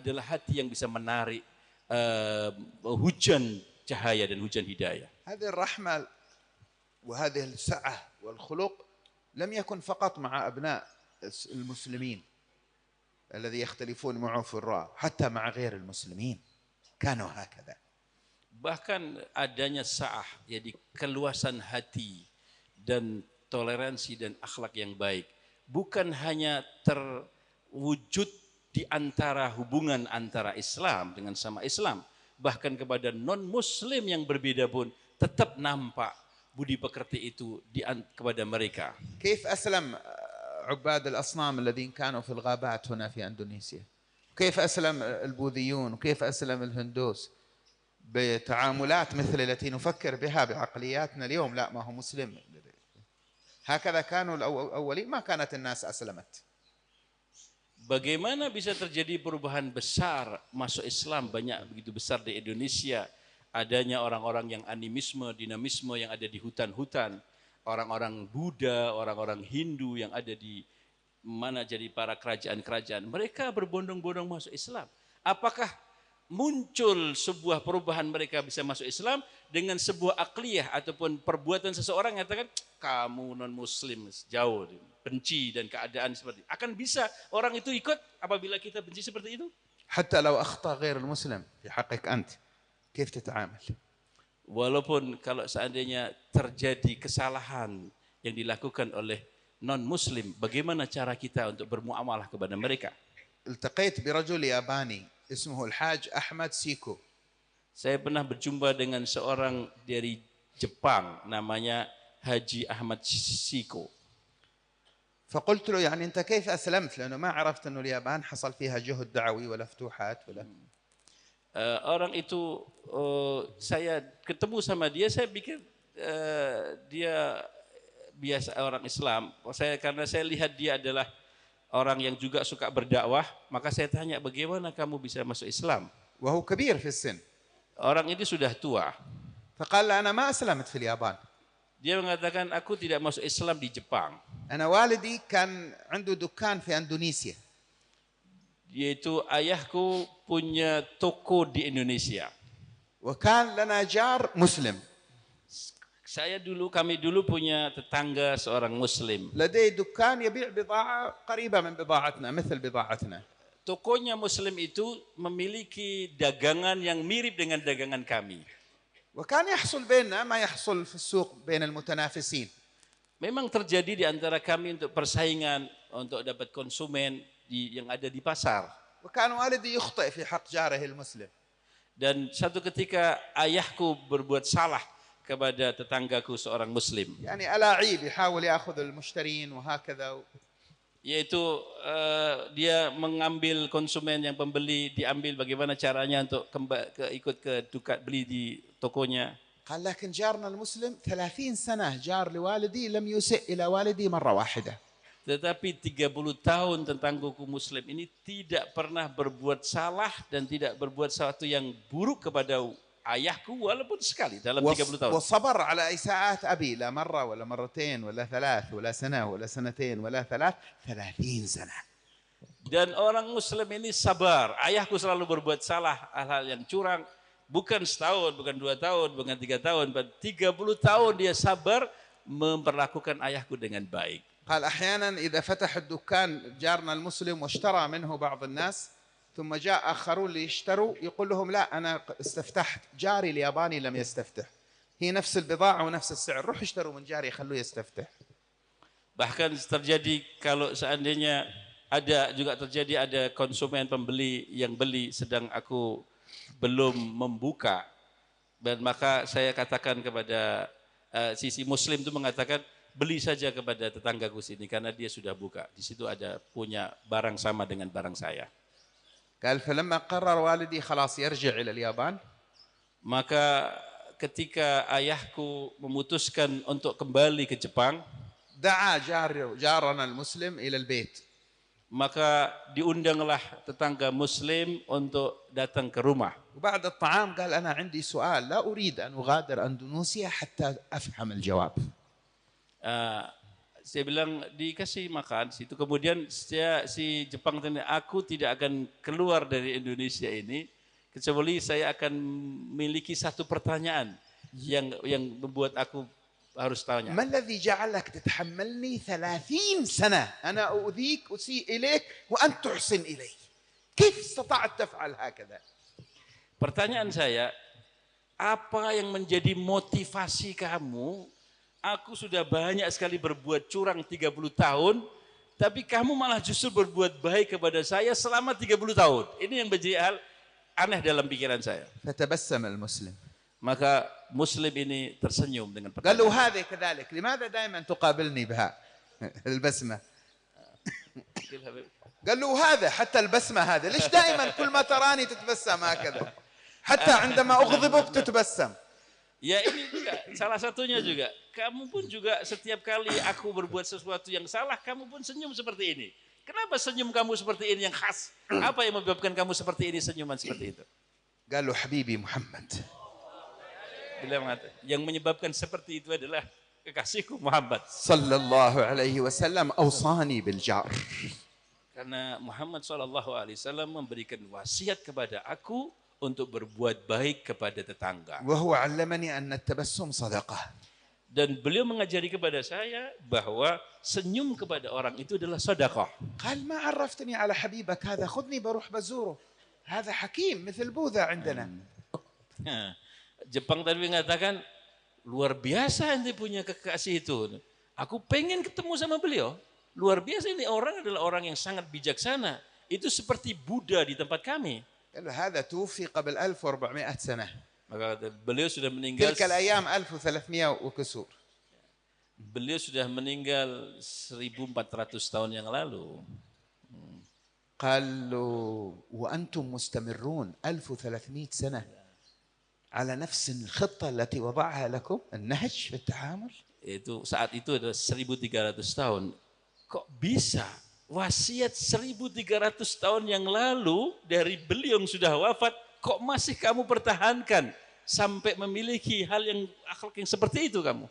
adalah hati yang bisa menarik hujan cahaya dan hujan hidayah. هذه الرحمة وهذه السعة والخلق لم يكن فقط مع أبناء المسلمين الذي يختلفون معه في الرأي، حتى مع غير المسلمين كانوا هكذا. Bahkan adanya sa'ah, jadi keluasan hati dan toleransi dan akhlak yang baik bukan hanya terwujud di antara hubungan antara Islam dengan sama Islam, bahkan kepada non-muslim yang berbeda pun tetap nampak budi pekerti itu kepada mereka. كيف أسلم عباد الأصنام الذين كانوا في الغابات هنا في أندونيسيا؟ كيف أسلم البوذيون؟ وكيف أسلم الهندوس؟ بتعاملات مثل التي نفكر بها بعقلياتنا اليوم، لا ما هو مسلم. هكذا كانوا الأولين، ما كانت الناس أسلمت. Bagaimana bisa terjadi perubahan besar masuk Islam banyak begitu besar di Indonesia, adanya orang-orang yang animisme, dinamisme yang ada di hutan-hutan, orang-orang Buddha, orang-orang Hindu yang ada di mana jadi para kerajaan-kerajaan, mereka berbondong-bondong masuk Islam. Apakah muncul sebuah perubahan mereka bisa masuk Islam dengan sebuah akliyah ataupun perbuatan seseorang yang katakan kamu non muslim jauh benci dan keadaan seperti itu. Akan bisa orang itu ikut apabila kita benci seperti itu? حتى لو أخطأ غير المسلم في حقك أنت كيف تتعامل؟ Walaupun kalau seandainya terjadi kesalahan yang dilakukan oleh non muslim, bagaimana cara kita untuk bermuamalah kepada mereka? التقيت برجل ياباني اسمه الحاج أحمد سيكو. Saya pernah berjumpa dengan seorang dari Jepang namanya Haji Ahmad Siko. فقلت له يعني أنت كيف أسلمت؟ لأنه ما عرفت أنه اليابان حصل فيها جهد دعوي ولا فتوحات ولا. Orang itu saya ketemu sama dia, saya pikir dia biasa orang Islam. Karena saya lihat dia adalah orang yang juga suka berdakwah, maka saya tanya bagaimana kamu bisa masuk Islam? وهو كبير في السن. Orang ini sudah tua. فقال له أنا ما أسلمت في اليابان. Dia mengatakan aku tidak masuk Islam di Jepang. أنا والدي كان عنده دكان في أندونيسيا. Yaitu ayahku punya toko di Indonesia. وكان لنا جار مسلم. Kami dulu punya tetangga seorang Muslim. لديه دكان يبيع بضاعة قريبة من بضاعتنا مثل بضاعتنا. Tokonya Muslim itu memiliki dagangan yang mirip dengan dagangan kami. وكان يحصل بيننا ما يحصل في السوق بين المتنافسين. Memang terjadi di antara kami untuk persaingan untuk dapat konsumen yang ada di pasar. وكان والدي يخطئ في حق جاره المسلم. Dan satu ketika ayahku berbuat salah kepada tetanggaku seorang Muslim. يعني ألاعيب يحاول يأخذ المشترين وهكذا. Yaitu dia mengambil konsumen yang pembeli, diambil bagaimana caranya untuk ikut ke beli di tokonya. قال لكن جارنا المسلم 30 سنة جار لوالدي لم يسئ إلى والدي مرة واحدة. Tetapi 30 tahun tetanggaku Muslim ini tidak pernah berbuat salah dan tidak berbuat sesuatu yang buruk kepada ayahku walaupun sekali dalam 30 tahun. وصبر على إساءات أبي لا مرة ولا مرتين ولا ثلاث ولا سنة ولا سنتين ولا 30 سنة. Dan orang Muslim ini sabar. Ayahku selalu berbuat salah, hal-hal yang curang. Bukan setahun, bukan 2 tahun, bukan 3 tahun, 30 tahun dia sabar memperlakukan ayahku dengan baik. قال أحيانا إذا فتح الدكان جارنا المسلم واشترى منه بعض الناس ثم جاء آخرون ليشتروا يقول لهم لا أنا استفتحت جاري الياباني لم يستفتح هي نفس البضاعة ونفس السعر روح اشتروا من جاري خلوه يستفتح. Bahkan terjadi kalau seandainya ada konsumen pembeli yang beli sedang aku belum membuka, dan maka saya katakan kepada sisi Muslim itu mengatakan beli saja kepada tetanggaku sini karena dia sudah buka. Di situ ada punya barang sama dengan barang saya. قال فلما قرر والدي خلاص يرجع إلى اليابان. Maka ketika ayahku memutuskan untuk kembali ke Jepang, دعا جارنا المسلم إلى البيت. maka diundanglah tetangga Muslim untuk datang ke rumah. وبعد الطعام قال أنا عندي سؤال لا أريد أن أغادر أندونيسيا حتى أفهم الجواب. Saya bilang dikasih makan situ. Kemudian si Jepang tanya, aku tidak akan keluar dari Indonesia ini kecuali saya akan memiliki satu pertanyaan yang membuat aku harus tanya. ما الذي جعلك تتحملني 30 سنة أنا أؤذيك أسيء إليك وأنت تحسن إلي كيف استطعت تفعل هكذا Pertanyaan saya, apa yang menjadi motivasi kamu? Aku sudah banyak sekali berbuat curang 30 tahun, tapi kamu malah justru berbuat baik kepada saya selama 30 tahun. Ini yang menjadi hal aneh dalam pikiran saya. فتبسم المسلم Maka Muslim ini tersenyum dengan قال له pertanyaan. هذه كذلك لماذا دائما تقابلني بها البسمة قال له هذا حتى البسمة هذا ليش دائما كل ما تراني تتبسم هكذا حتى عندما أغضبك تتبسم Ya ini juga salah satunya juga. Kamu pun juga setiap kali aku berbuat sesuatu yang salah, kamu pun senyum seperti ini. Kenapa senyum kamu seperti ini yang khas? Apa yang menyebabkan kamu seperti ini, senyuman seperti itu? قال له حبيبي محمد Beliau mengatakan, yang menyebabkan seperti itu adalah kekasihku Muhammad. صلى الله عليه وسلم أوصاني بالجار Karena Muhammad SAW memberikan wasiat kepada aku untuk berbuat baik kepada tetangga. وهو علمني أن التبسم صدقة Dan beliau mengajari kepada saya bahwa senyum kepada orang itu adalah sedekah. قال ما عرفتني على حبيبك هذا خذني بروح بزوره هذا حكيم مثل بوذا عندنا Nah, Jepang tadi mengatakan, luar biasa ente punya kekasih itu. Aku pengen ketemu sama beliau. Luar biasa, ini orang adalah orang yang sangat bijaksana. Itu seperti Buddha di tempat kami. قال له هذا توفي قبل 1400 سنة Maka beliau sudah meninggal. تلك الأيام 1300 وكسور Beliau sudah meninggal 1400 tahun yang lalu. قال له وأنتم مستمرون 1300 سنة على نفس الخطة التي وضعها لكم النهج في التعامل Itu saat itu adalah 1300 tahun. Kok bisa wasiat 1300 tahun yang lalu dari beliau yang sudah wafat, kok masih kamu pertahankan sampai memiliki hal yang akhlak yang seperti itu kamu?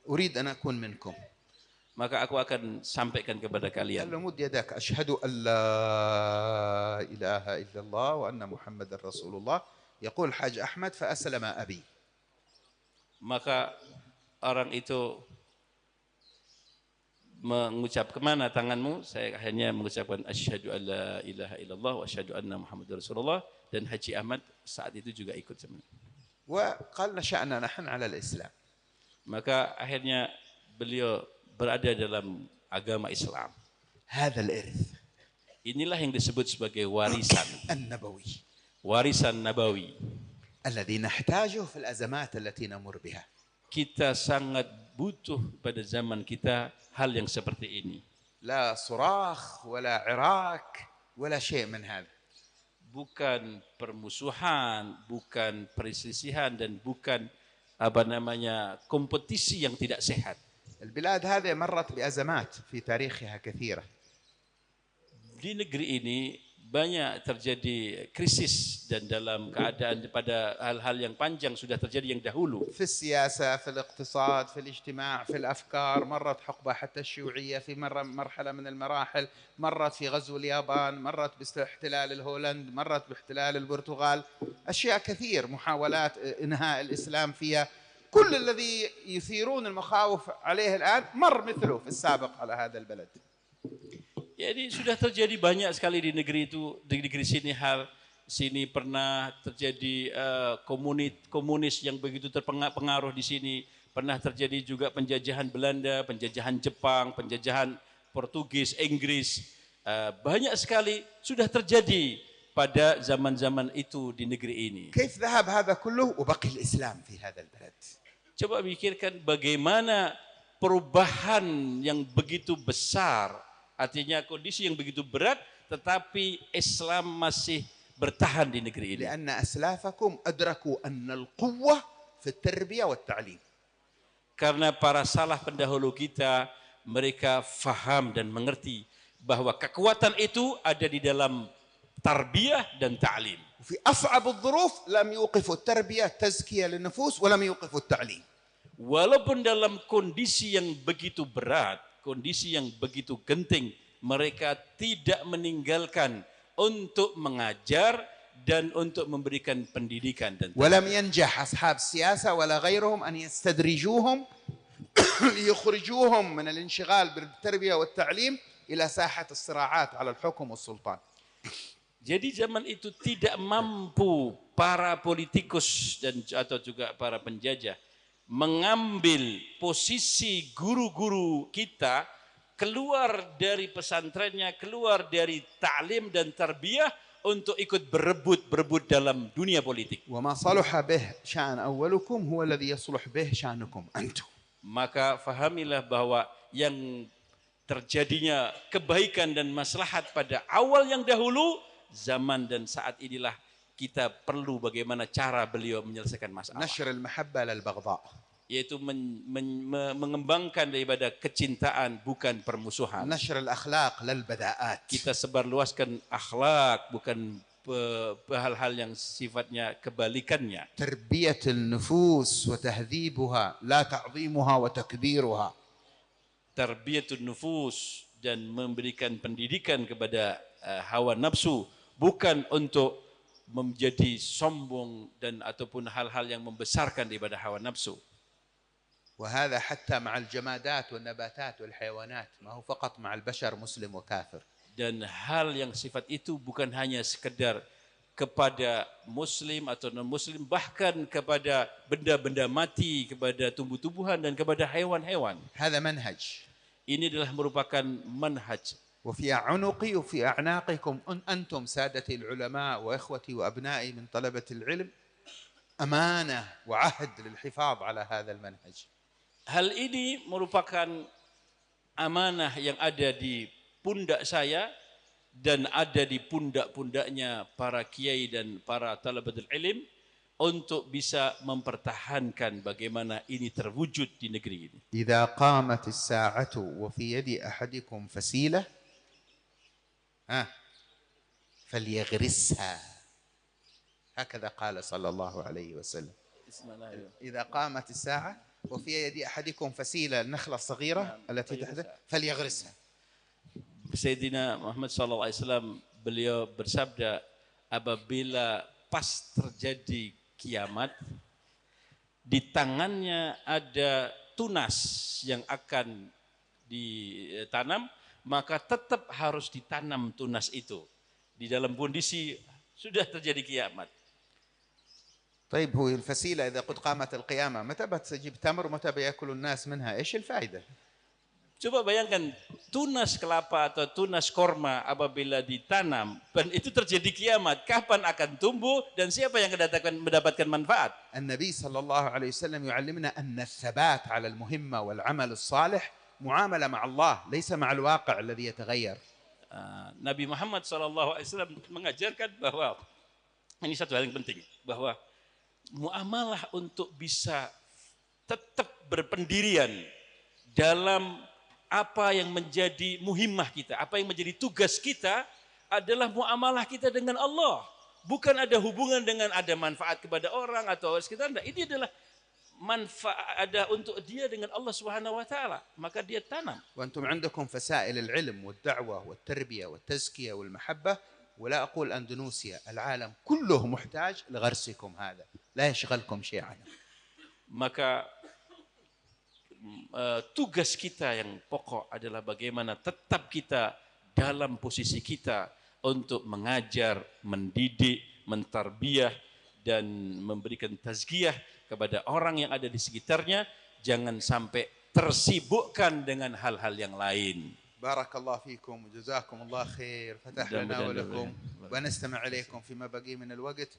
أريد أن أكون منكم Maka aku akan sampaikan kepada قال kalian. له مد يدك أشهد أن لا إله إلا الله وأن محمد رسول الله يقول حاج أحمد فأسلم أبي Maka orang itu mengucap, kemana tanganmu? Saya hanya mengucapkan asyhadu alla ilaha illallah wa asyhadu anna muhammadar rasulullah, dan Haji Ahmad saat itu juga ikut sebenarnya. وقال نشأنا نحن على الإسلام Maka akhirnya beliau berada dalam agama Islam. هذا الإرث Inilah yang disebut sebagai warisan, النبوي warisan nabawi. الذي نحتاجه في الأزمات التي نمر بها Kita sangat butuh pada zaman kita hal yang seperti ini. لا صراخ ولا عراك ولا شيء من هذا Bukan permusuhan, bukan perselisihan, dan bukan kompetisi yang tidak sehat. البلاد هذه مرت بأزمات في تاريخها كثيرة Di negeri ini banyak terjadi krisis, dan dalam keadaan pada hal-hal yang panjang sudah terjadi yang dahulu. في السياسة في الاقتصاد في الاجتماع في الأفكار مرت حقبة حتى الشيوعية في مرحلة من المراحل مرت في غزو اليابان مرت باحتلال الهولند مرت باحتلال البرتغال أشياء كثير محاولات إنهاء الإسلام فيها كل الذي يثيرون المخاوف عليه الآن مر مثله في السابق على هذا البلد Jadi sudah terjadi banyak sekali di negeri itu, di negeri sini sini pernah terjadi komunis yang begitu terpengaruh di sini, pernah terjadi juga penjajahan Belanda, penjajahan Jepang, penjajahan Portugis, Inggris, banyak sekali sudah terjadi pada zaman-zaman itu di negeri ini. كيف ذهب هذا كله وبقي الإسلام في هذا البلد Coba pikirkan bagaimana perubahan yang begitu besar, artinya kondisi yang begitu berat, tetapi Islam masih bertahan di negeri ini. لأن أسلافكم أدركوا أن القوة في التربية والتعليم Karena para salaf pendahulu kita, mereka faham dan mengerti bahwa kekuatan itu ada di dalam tarbiyah dan ta'lim. وفي أصعب الظروف لم يوقفوا التربية تزكية للنفوس ولم يوقفوا التعليم walaupun dalam kondisi yang begitu berat, kondisi yang begitu genting, mereka tidak meninggalkan untuk mengajar dan untuk memberikan pendidikan dan ولم ينجح أصحاب السياسة ولا غيرهم أن يستدرجوهم ليخرجوهم من الانشغال بالتربية والتعليم إلى ساحة الصراعات على الحكم والسلطان. Jadi zaman itu tidak mampu para politikus dan atau juga para penjajah mengambil posisi guru-guru kita keluar dari pesantrennya, keluar dari ta'lim dan tarbiyah untuk ikut berebut dalam dunia politik. وما صلح به شأن أولكم هو الذي يصلح به شأنكم أنتم. Maka fahamilah bahwa yang terjadinya kebaikan dan maslahat pada awal yang dahulu, zaman dan saat inilah kita perlu bagaimana cara beliau menyelesaikan masalah. نشر المحبة للبغضاء. Yaitu mengembangkan daripada kecintaan bukan permusuhan. نشر الأخلاق للبداءات. Kita sebarluaskan akhlak bukan hal-hal yang sifatnya kebalikannya. تربية النفوس وتهذيبها لا تعظيمها وتكبيرها. Tarbiyatun nufus dan memberikan pendidikan kepada hawa nafsu bukan untuk menjadi sombong dan ataupun hal-hal yang membesarkan daripada hawa nafsu. وهذا حتى مع الجمادات والنباتات والحيوانات ما هو فقط مع البشر مسلم وكافر. Dan hal yang sifat itu bukan hanya sekedar kepada muslim atau non muslim, bahkan kepada benda-benda mati, kepada tumbuh-tumbuhan dan kepada hewan-hewan. هذا منهج. Ini adalah merupakan manhaj. وفي عنقي وفي أعناقكم أنتم سادتي العلماء وإخوتي وأبنائي من طلبة العلم أمانة وعهد للحفاظ على هذا المنهج. Hal ini merupakan amanah yang ada di pundak saya dan ada di pundak-pundaknya para kiai dan para talabatul ilm untuk bisa mempertahankan bagaimana ini terwujud di negeri ini. إذا قامت الساعة وفي يد أحدكم فسيلة فليغرسها هكذا قال صلى الله عليه وسلم. إذا قامت الساعة وفي يد أحدكم فسيلة النخلة الصغيرة التي تحت فليغرسها. Sayyidina Muhammad SAW beliau bersabda, apabila pas terjadi kiamat, di tangannya ada tunas yang akan ditanam, maka tetap harus ditanam tunas itu di dalam kondisi sudah terjadi kiamat. طيب هو الفسيلة إذا قد قامت القيامة متى بتجيب تمر ومتى بيأكل الناس منها إيش الفائدة؟ Coba bayangkan tunas kelapa atau tunas korma apabila ditanam dan itu terjadi kiamat, kapan akan tumbuh dan siapa yang mendapatkan manfaat? النبي صلى الله عليه وسلم يعلمنا أن الثبات على المهمة والعمل الصالح معاملة مع الله ليس مع الواقع الذي يتغير. Nabi Muhammad SAW mengajarkan bahwa ini satu hal yang penting, bahwa muamalah untuk bisa tetap berpendirian dalam apa yang menjadi muhimmah kita, apa yang menjadi tugas kita adalah muamalah kita dengan Allah. Bukan ada hubungan dengan ada manfaat kepada orang atau sekitar. Ini adalah manfaat ada untuk dia dengan Allah Subhanahu wa taala. Maka dia tanam. وأنتم عندكم فسائل العلم والدعوة والتربية والتزكية والمحبة ولا أقول أندونيسيا العالم كله محتاج لغرسكم هذا لا يشغلكم شيء عنه. Maka tugas kita yang pokok adalah bagaimana tetap kita dalam posisi kita untuk mengajar, mendidik, mentarbiyah dan memberikan tazkiyah kepada orang yang ada di sekitarnya, jangan sampai tersibukkan dengan hal-hal yang lain. بارك الله فيكم وجزاكم الله خير فتح لنا ولكم ونستمع إليكم فيما بقي من الوقت.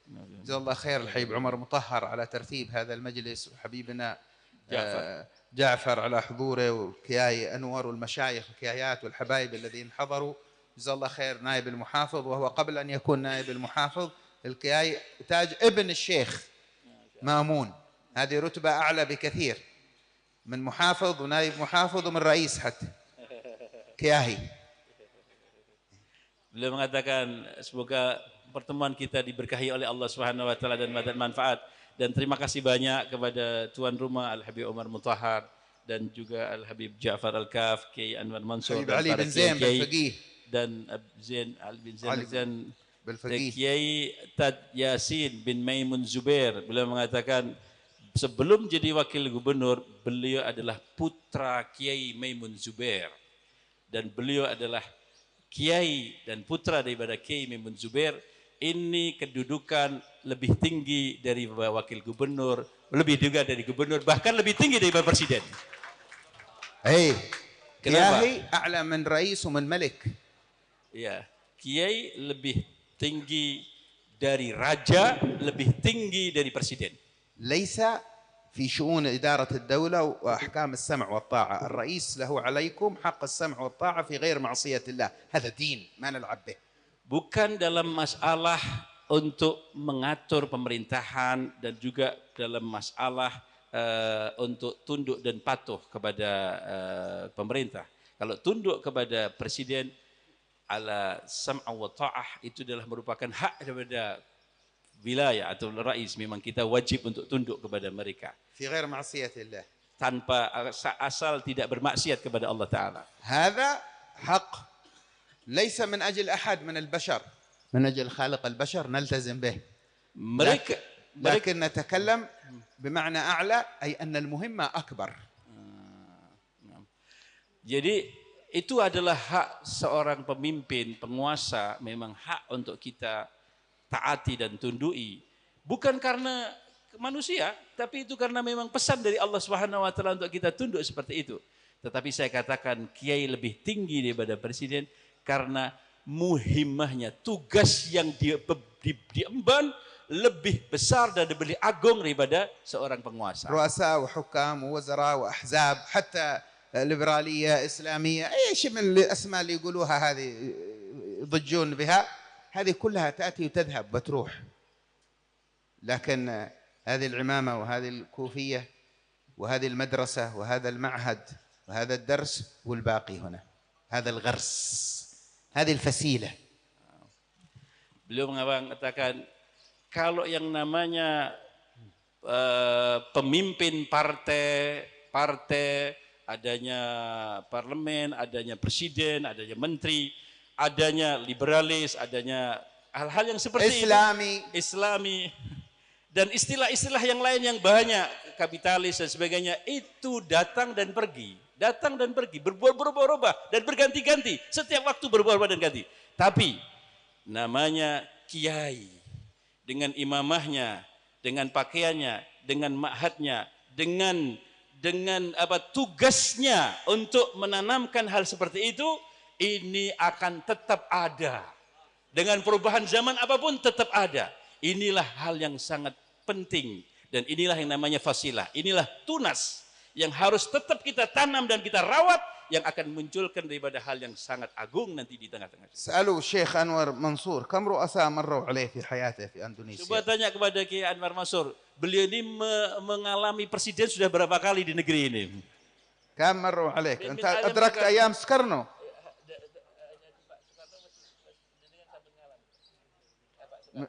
جزا الله خير الحبيب عمر مطهر على ترتيب هذا المجلس وحبيبنا جعفر على حضوره والكياي أنور والمشايخ والكيايات والحبايب الذين حضروا. جزا الله خير نائب المحافظ، وهو قبل أن يكون نائب المحافظ الكياي تاج ابن الشيخ مامون، هذه رتبة أعلى بكثير من محافظ ونائب محافظ ومن رئيس حتى كياهي. Beliau mengatakan semoga pertemuan kita diberkahi oleh Allah Subhanahu wa taala dan mendapat manfaat. Dan terima kasih banyak kepada tuan rumah Al-Habib Omar Mutahhar dan juga Al-Habib Ja'far Al-Kaf, Kiai Anwar Mansur حبيب dan علي para بن زين kiai بالفقيه dan Zain Ali bin Zain Ali dan بالفقيه Kiai Tad Yasin bin Maimun Zubair. Beliau mengatakan sebelum jadi wakil gubernur, beliau adalah putra Kiai Maimun Zubair. Dan beliau adalah kiai dan putra daripada Kiai Maimun Zubair. Ini kedudukan lebih tinggi dari wakil gubernur, lebih juga dari gubernur, bahkan lebih tinggi daripada presiden. اي Kenapa? كياهي اعلى من رئيس ومن ملك. Ya, kiai lebih tinggi dari raja, lebih tinggi dari presiden. ليس في شؤون إدارة الدولة وأحكام السمع والطاعة. الرئيس له عليكم حق السمع والطاعة في غير معصية الله. هذا دين ما نلعب به. Bukan dalam masalah untuk mengatur pemerintahan dan juga dalam masalah untuk tunduk dan patuh kepada pemerintah. Kalau tunduk kepada presiden ala sam'a wa ta'ah itu adalah merupakan hak daripada wilayah atau rais, memang kita wajib untuk tunduk kepada mereka في غير معصية الله. tanpa asal tidak bermaksiat kepada Allah Ta'ala. هذا حق ليس من أجل أحد من البشر، من أجل خالق البشر نلتزم به. Mereka لكن نتكلم بمعنى أعلى أي أن المهمة أكبر. Jadi itu adalah hak seorang pemimpin, penguasa, memang hak untuk kita taati dan tundui. Bukan karena manusia, tapi itu karena memang pesan dari Allah Subhanahu wa taala untuk kita tunduk seperti itu. Tetapi saya katakan kiai lebih tinggi daripada presiden karena muhimmahnya, tugas yang diemban lebih besar dan lebih agung daripada seorang penguasa. رؤساء وحكام ووزراء وأحزاب حتى ليبرالية إسلامية أي شيء من الأسماء اللي يقولوها هذه يضجون بها، هذه كلها تأتي وتذهب وتروح. لكن هذه العمامة وهذه الكوفية وهذه المدرسة وهذا المعهد وهذا الدرس والباقي هنا، هذا الغرس، هذه الفسيلة. Beliau mengatakan kalau yang namanya pemimpin partai, adanya parlemen, adanya presiden, adanya menteri, adanya liberalis, adanya hal-hal yang seperti Islami dan istilah-istilah yang lain yang banyak, kapitalis dan sebagainya, itu datang dan pergi, berubah-ubah dan berganti-ganti, setiap waktu berubah-ubah dan ganti. Tapi namanya kiai dengan imamahnya, dengan pakaiannya, dengan ma'hadnya, dengan tugasnya untuk menanamkan hal seperti itu, ini akan tetap ada. Dengan perubahan zaman apapun tetap ada. Inilah hal yang sangat penting dan inilah yang namanya fasilah. Inilah tunas yang harus tetap kita tanam dan kita rawat, yang akan munculkan daripada hal yang sangat agung nanti di tengah-tengah. سألوا الشيخ أنور منصور كم رؤساء مروا عليه في حياته في أندونيسيا. Coba tanya kepada Kiai Anwar Mansur, beliau ini mengalami presiden sudah berapa kali di negeri ini? كم مروا عليك؟ أنت أدركت أيام سكرنو؟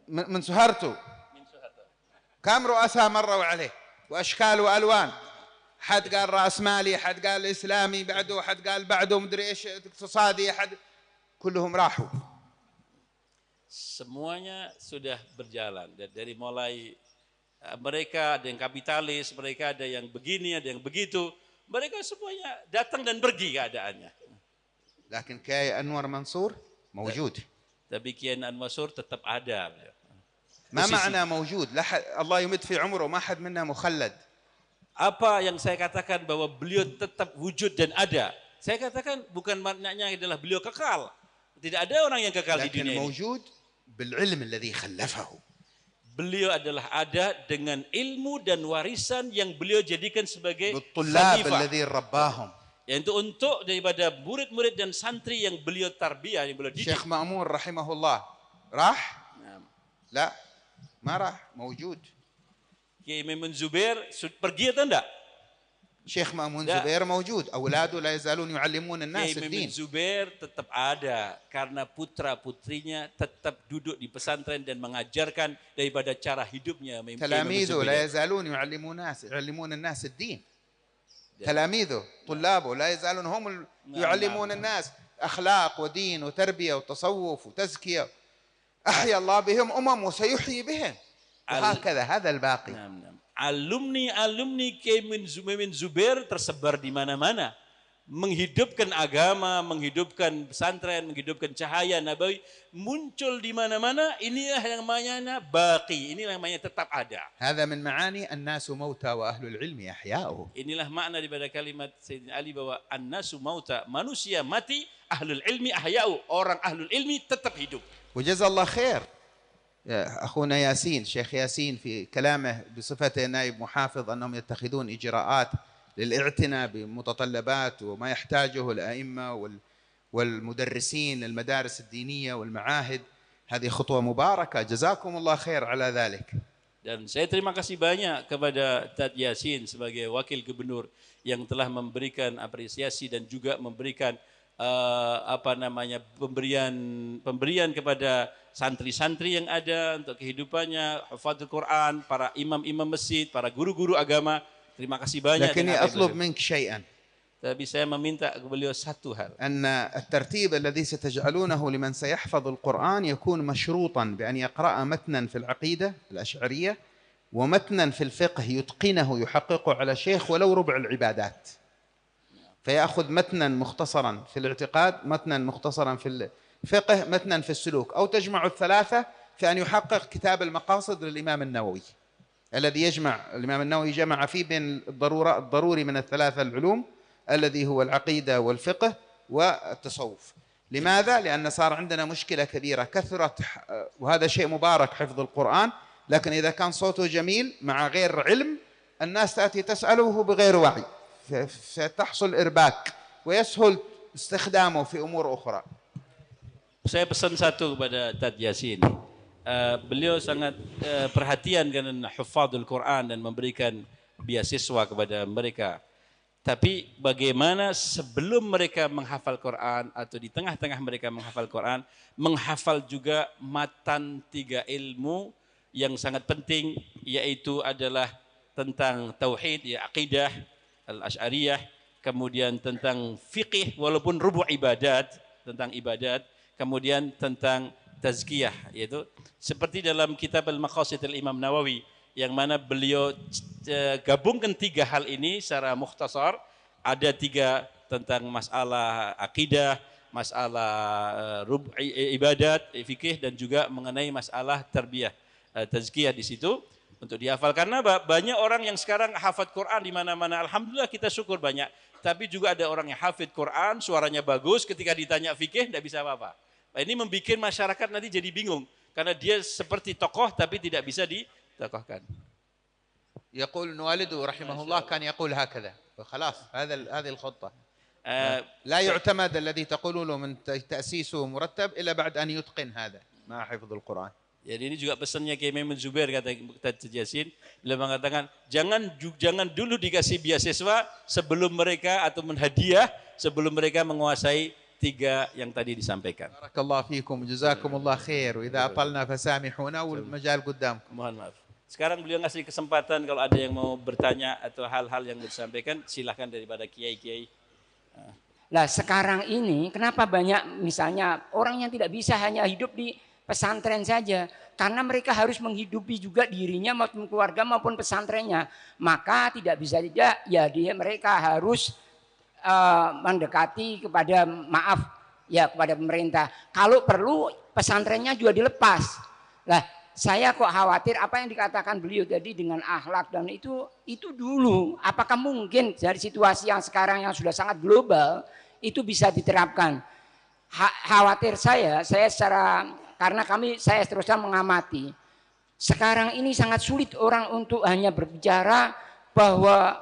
من سهرتو. كم رؤساء مروا عليه وأشكال وألوان. حد قال رأس مالي، حد قال إسلامي بعده، حد قال بعده مدري إيش اقتصادي، حد كلهم راحوا. Semuanya sudah berjalan dari mulai mereka ada yang kapitalis, mereka ada yang begini, ada yang begitu, mereka semuanya datang dan pergi keadaannya. لكن كاي أنور منصور موجود. Tapi Kiai Anwar Mansur tetap ada. ما معنى موجود؟ الله يمد في عمره ما حد منا مخلد. Apa yang saya katakan bahwa beliau tetap wujud dan ada, saya katakan bukan maknanya adalah beliau kekal. Tidak ada orang yang kekal di dunia ini. موجود بالعلم الذي خلفه. Beliau adalah ada dengan ilmu dan warisan yang beliau jadikan sebagai بالطلاب khalifah. الذي رباهم. Yaitu untuk daripada murid-murid dan santri yang beliau tarbiyah, yang beliau didik. Syekh Ma'mun rahimahullah راح؟ لا ما راح، موجود. Kiai Maimun Zubair pergi atau enggak? شيخ مأمون لا. زبير موجود، أولاده لا يزالون يعلمون Kiai الناس Mimin الدين. Zubair tetap ada karena putra-putrinya tetap duduk di pesantren dan mengajarkan daripada cara hidupnya Kiai Mimin تلاميذه لا Zubair. يزالون يعلمون الناس الدين. تلاميذه طلابه لا يزالون هم يعلمون الناس أخلاق ودين وتربية وتصوف وتزكية. أحيا الله بهم وسيحيي بهم، وهكذا هذا الباقي. Alumni Kiai Mimin Zubair tersebar di mana-mana, menghidupkan agama, menghidupkan pesantren, menghidupkan cahaya nabawi, muncul di mana-mana. Inilah yang namanya baqi, inilah yang namanya tetap ada. هذا من معاني الناس موتى وأهل العلم أحياء. Inilah makna daripada kalimat Sayyidina Ali bahwa an-nasu mauta, manusia mati, ahlul ilmi ahya'u, orang ahlul ilmi tetap hidup. وجزا الله خير أخونا ياسين، شيخ ياسين في كلامه بصفته نائب محافظ أنهم يتخذون إجراءات للاعتناء بمتطلبات وما يحتاجه الأئمة والمدرسين المدارس الدينية والمعاهد. هذه خطوة مباركة، جزاكم الله خير على ذلك. Dan saya terima kasih banyak kepada Tad Yasin sebagai wakil gubernur yang telah memberikan apresiasi dan juga memberikan pemberian kepada santri-santri yang ada untuk kehidupannya, hafadzul Quran, para imam-imam masjid, para guru-guru agama. Terima kasih banyak. لكني أطلب منك شيئا. Tapi saya meminta ke beliau satu hal. أن الترتيب الذي ستجعلونه لمن سيحفظ القرآن يكون مشروطا بأن يقرأ متنا في العقيدة الأشعرية ومتنا في الفقه يتقنه يحققه على شيخ ولو ربع العبادات، فيأخذ متنا مختصرا في الاعتقاد، متنا مختصرا في الفقه، متنا في السلوك، أو تجمع الثلاثة في أن يحقق كتاب المقاصد للإمام النووي الذي يجمع، الإمام النووي جمع فيه بين الضروري من الثلاثة العلوم الذي هو العقيدة والفقه والتصوف. لماذا؟ لأن صار عندنا مشكلة كبيرة، كثرت، وهذا شيء مبارك حفظ القرآن، لكن إذا كان صوته جميل مع غير علم الناس تأتي تسأله بغير وعي، ستحصل إرباك ويسهل استخدامه في أمور أخرى. Saya pesan satu kepada Tad Yasin. Beliau sangat perhatian dengan hufadzul Quran dan memberikan beasiswa kepada mereka. Tapi bagaimana sebelum mereka menghafal Quran atau di tengah-tengah mereka menghafal Quran, menghafal juga matan 3 ilmu yang sangat penting, yaitu adalah tentang tauhid, ya aqidah al-asy'ariyah, kemudian tentang fiqih walaupun rubu' ibadat, tentang ibadat, kemudian tentang tazkiyah, yaitu seperti dalam kitab Al-Maqasid Al-Imam Nawawi, yang mana beliau gabungkan 3 hal ini secara mukhtasar. Ada 3 tentang masalah akidah, masalah ibadat, fikih, dan juga mengenai masalah tarbiyah, tazkiyah di situ untuk dihafal. Karena banyak orang yang sekarang hafal Quran di mana-mana. Alhamdulillah kita syukur banyak. Tapi juga ada orang yang hafid Quran, suaranya bagus, ketika ditanya fikih tidak bisa apa-apa. Ini membuat masyarakat nanti jadi bingung karena dia seperti tokoh tapi tidak bisa ditokohkan. يقول والده رحمه الله كان يقول هكذا، خلاص هذه الخطة. لا يعتمد الذي تقول له من تأسيسه مرتب إلا بعد أن يتقن هذا مع حفظ القرآن. Jadi ini juga pesannya Kiai Mimin Zubair, kata Tad Yasin, beliau mengatakan jangan dulu dikasih beasiswa sebelum mereka atau menhadiah sebelum mereka menguasai 3 yang tadi disampaikan. Barakallahu fiikum, jazakumullah khair. Wa idza atalna fasamihuna wal majal qaddamkum. Mohon maaf. Sekarang beliau ngasih kesempatan kalau ada yang mau bertanya atau hal-hal yang disampaikan, silahkan daripada kiai-kiai. Nah sekarang ini kenapa banyak misalnya orang yang tidak bisa hanya hidup di pesantren saja, karena mereka harus menghidupi juga dirinya maupun keluarga maupun pesantrennya, maka tidak bisa tidak ya mereka harus mendekati kepada kepada pemerintah. Kalau perlu pesantrennya juga dilepas. Lah saya kok khawatir apa yang dikatakan beliau tadi dengan akhlak dan itu dulu. Apakah mungkin dari situasi yang sekarang yang sudah sangat global itu bisa diterapkan? Khawatir saya karena saya teruskan mengamati. Sekarang ini sangat sulit orang untuk hanya berbicara bahwa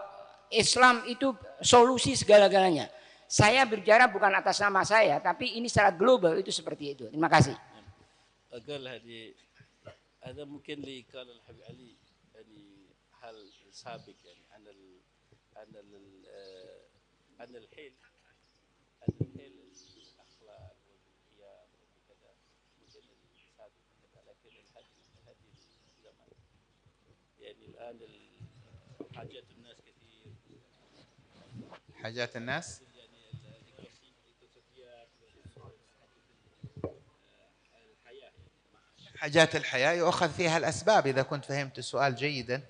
Islam itu solusi segala-galanya. Saya berbicara bukan atas nama saya, tapi ini secara global itu seperti itu. Terima kasih. هذا ممكن لي قال الحبيب علي يعني هل سابق يعني عن عن عن الحيل الأخلاق والقيم وكذا ممكن السابق كذا لكن الهدي الزمان يعني الآن حاجات الناس كثير حاجات الناس يعني الحياة حاجات الحياة يؤخذ فيها الأسباب إذا كنت فهمت السؤال جيدا،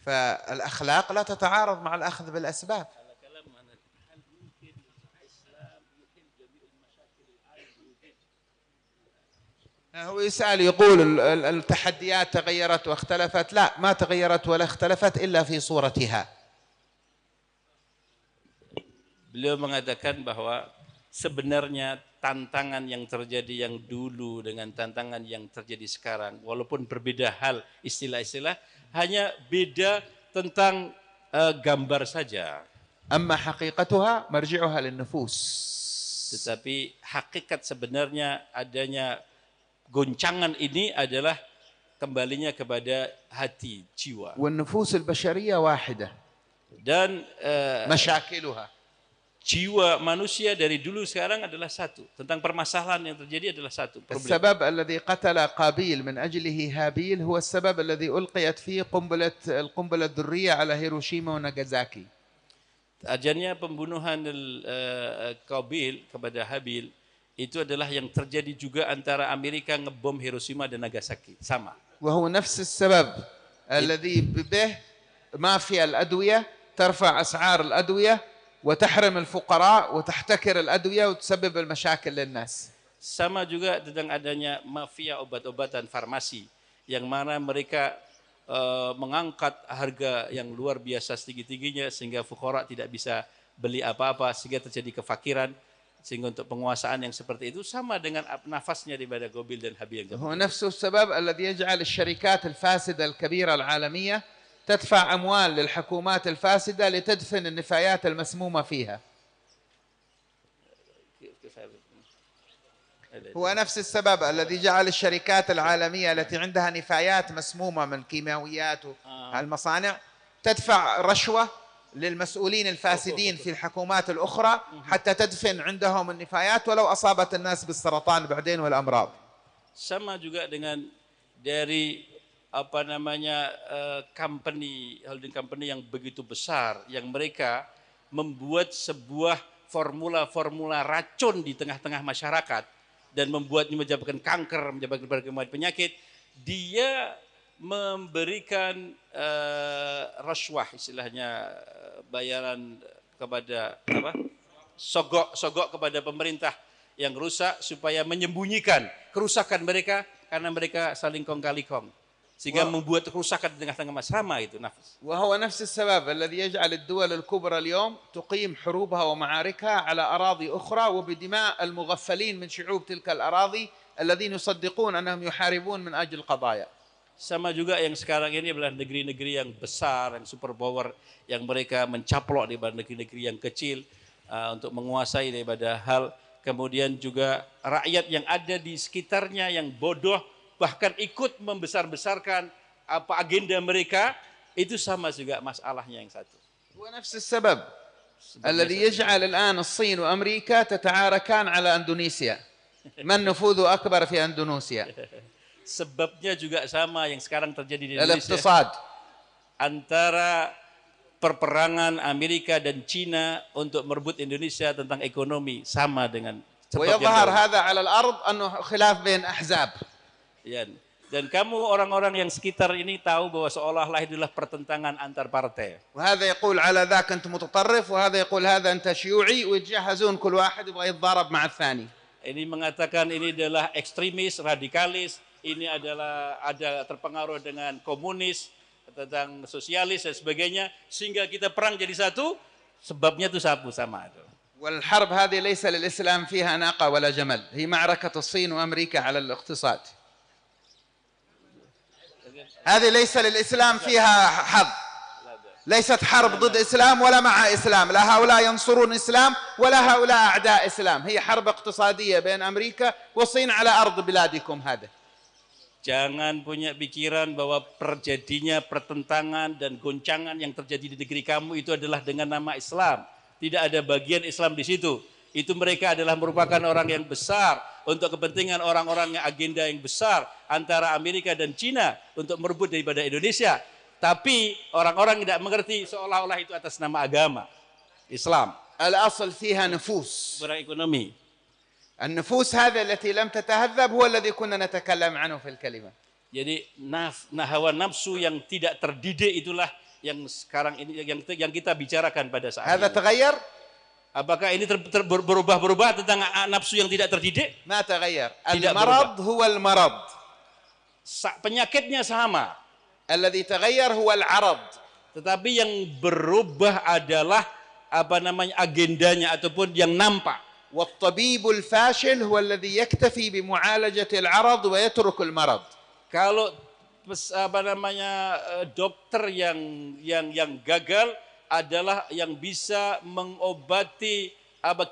فالأخلاق لا تتعارض مع الأخذ بالأسباب. على كلام أنا هل ممكن الإسلام يحل جميع المشاكل العالم؟ هو يسأل يقول التحديات تغيرت واختلفت، لا ما تغيرت ولا اختلفت إلا في صورتها. Beliau mengatakan bahwa sebenarnya tantangan yang terjadi yang dulu dengan tantangan yang terjadi sekarang, walaupun berbeda hal istilah-istilah, hanya beda tentang gambar saja. أما حقيقتها مرجعها للنفوس. Tetapi hakikat sebenarnya adanya goncangan ini adalah kembalinya kepada hati, jiwa. والنفوس البشرية واحدة. Dan مشاكلها. jiwa manusia dari dulu sekarang adalah satu. Tentang permasalahan yang terjadi adalah satu. السبب الذي قتل قابيل من أجله هابيل هو السبب الذي ألقيت فيه القنبلة الذرية على هيروشيما وناغازاكي. Ajarnya pembunuhan Qabil kepada Habil itu adalah yang terjadi juga antara Amerika ngebom Hiroshima dan Nagasaki. Sama. وهو نفس السبب الذي به مافيا الأدوية ترفع أسعار الأدوية وتحرم الفقراء وتحتكر الأدوية وتسبب المشاكل للناس. Sama juga tentang adanya mafia obat-obatan farmasi yang mana mereka mengangkat harga yang luar biasa setinggi-tingginya sehingga fuqara tidak bisa beli apa-apa sehingga terjadi kefakiran, sehingga untuk penguasaan yang seperti itu sama dengan nafasnya daripada Qabil dan Habil. هو نفس السبب الذي يجعل الشركات الفاسدة الكبيرة العالمية تدفع أموال للحكومات الفاسدة لتدفن النفايات المسمومة فيها. هو نفس السبب الذي جعل الشركات العالمية التي عندها نفايات مسمومة من كيماويات المصانع تدفع رشوة للمسؤولين الفاسدين في الحكومات الأخرى حتى تدفن عندهم النفايات ولو أصابت الناس بالسرطان بعدين والأمراض. Sama juga dengan dari holding company yang begitu besar yang mereka membuat sebuah formula racun di tengah-tengah masyarakat dan menyebabkan kanker, menyebabkan berbagai penyakit. Dia memberikan rasuah, istilahnya bayaran kepada sogok kepada pemerintah yang rusak supaya menyembunyikan kerusakan mereka karena mereka saling kong kali kong. Sehingga membuat kerusakan di tengah-tengah masyarakat itu nafas. وهو نفس السبب الذي يجعل الدول الكبرى اليوم تقيم حروبها ومعاركها على أراضي أخرى وبدماء المغفلين من شعوب تلك الأراضي الذين يصدقون أنهم يحاربون من أجل قضايا. Sama juga yang sekarang ini adalah negeri-negeri yang besar, yang superpower, yang mereka mencaplok daripada negeri-negeri yang kecil untuk menguasai daripada hal. Kemudian juga rakyat yang ada di sekitarnya yang bodoh, bahkan ikut membesar-besarkan apa agenda mereka, itu sama juga masalahnya yang satu. ونفس السبب الذي يجعل الآن الصين وأمريكا تتعاركان على أندونيسيا. من نفوذ أكبر في أندونيسيا؟ Sebabnya juga sama yang sekarang terjadi di Indonesia. الاقتصاد. Antara perperangan Amerika dan Cina untuk merebut Indonesia tentang ekonomi sama dengan ويظهر هذا على الأرض أنه خلاف بين أحزاب. Ya. Dan kamu orang-orang yang sekitar ini tahu bahwa seolah-olah itulah pertentangan antar partai. وهذا يقول على ذاك أنت متطرف وهذا يقول هذا أنت شيوعي ويتجهزون كل واحد يبغى يتضارب مع الثاني. Ini mengatakan ini adalah ekstremis, radikalis, ini adalah ada terpengaruh dengan komunis, tentang sosialis dan sebagainya, sehingga kita perang jadi satu, sebabnya itu sama itu. والحرب هذه ليس للإسلام فيها ناقة ولا جمل، هي معركة الصين وأمريكا على الاقتصاد. هذه ليس للإسلام فيها حظ، ليست حرب ضد إسلام ولا مع إسلام، لا هؤلاء ينصرون إسلام ولا هؤلاء أعداء إسلام، هي حرب اقتصادية بين أمريكا والصين على أرض بلادكم هذا. Jangan punya pikiran bahwa terjadinya pertentangan dan goncangan yang terjadi di negeri kamu itu adalah dengan nama Islam. Tidak ada bagian Islam di situ. Itu mereka adalah merupakan orang yang besar untuk kepentingan orang-orang yang agenda yang besar antara Amerika dan Cina untuk merebut daripada Indonesia. Tapi orang-orang tidak mengerti seolah-olah itu atas nama agama Islam. الأصل فيها نفوس. Berekonomi. النفوس هذا التي لم تتهذب هو الذي كنا نتكلم عنه في الكلمة. Jadi hawa nafsu yang tidak terdidik itulah yang sekarang ini yang kita bicarakan pada saat هذا ini. تغير؟ Apakah ini berubah tentang nafsu yang tidak terdidik? ما تغير. Tidak المرض هو المرض. Penyakitnya sama. الذي تغير هو العرض. Tetapi yang berubah adalah agendanya ataupun yang nampak. والطبيب الفاشل هو الذي يكتفي بمعالجة العرض ويترك المرض. Kalau dokter yang gagal adalah yang bisa mengobati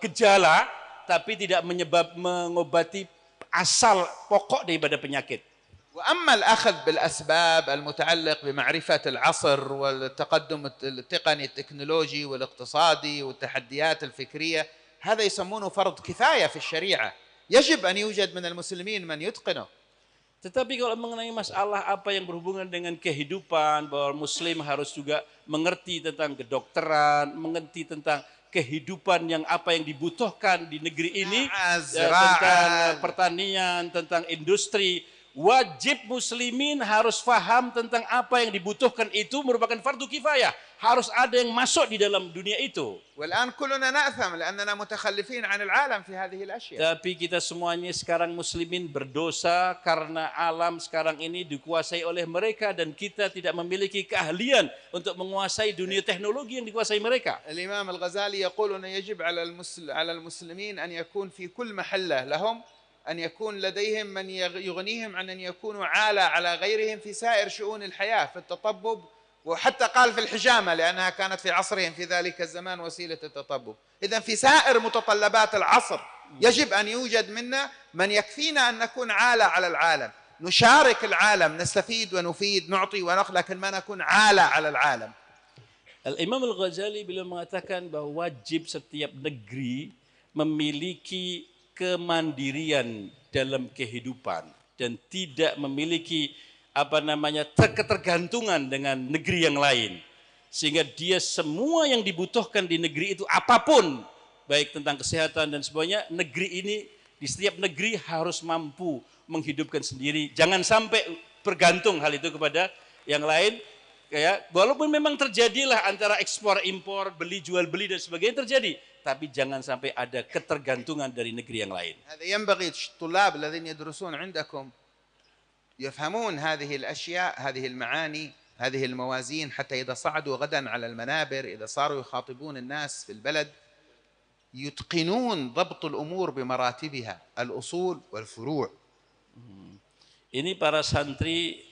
gejala tapi tidak mengobati asal pokok daripada penyakit. وأما الأخذ بالأسباب المتعلق بمعرفة العصر والتقدم التقني التكنولوجي والاقتصادي والتحديات الفكرية هذا يسمونه فرض كفاية في الشريعة يجب أن يوجد من المسلمين من يتقنه. Tetapi kalau mengenai masalah apa yang berhubungan dengan kehidupan, bahwa Muslim harus juga mengerti tentang kedokteran, mengerti tentang kehidupan yang apa yang dibutuhkan di negeri ini, tentang pertanian, tentang industri. Wajib muslimin harus faham tentang apa yang dibutuhkan itu merupakan fardu kifayah. Harus ada yang masuk di dalam dunia itu. والآن كلنا نأثم لأننا متخلفين عن العالم في هذه الأشياء. Tapi kita semuanya sekarang muslimin berdosa karena alam sekarang ini dikuasai oleh mereka dan kita tidak memiliki keahlian untuk menguasai dunia teknologi yang dikuasai mereka. الإمام الغزالي يقول أن يجب على المسلمين أن يكون في كل محلة لهم أن يكون لديهم من يغنيهم عن أن يكونوا عالة على غيرهم في سائر شؤون الحياة في التطبب وحتى قال في الحجامة لأنها كانت في عصرهم في ذلك الزمان وسيلة التطبب. إذن في سائر متطلبات العصر يجب أن يوجد منا من يكفينا أن نكون عالة على العالم نشارك العالم نستفيد ونفيد نعطي ونأخذ لكن ما نكون عالة على العالم. Imam Al-Ghazali beliau mengatakan bahwa wajib setiap negeri memiliki kemandirian dalam kehidupan dan tidak memiliki ketergantungan dengan negeri yang lain, sehingga dia semua yang dibutuhkan di negeri itu apapun baik tentang kesehatan dan sebagainya, negeri ini di setiap negeri harus mampu menghidupkan sendiri, jangan sampai bergantung hal itu kepada yang lain. Walaupun memang terjadilah antara ekspor impor, beli jual beli dan sebagainya terjadi, tapi jangan sampai ada ketergantungan dari negeri yang lain. هذا ينبغي الطلاب الذين يدرسون عندكم يفهمون هذه الأشياء هذه المعاني هذه الموازين حتى إذا صعدوا غدا على المنابر إذا صاروا يخاطبون الناس في البلد يتقنون ضبط الأمور بمراتبها الأصول والفروع. Ini para santri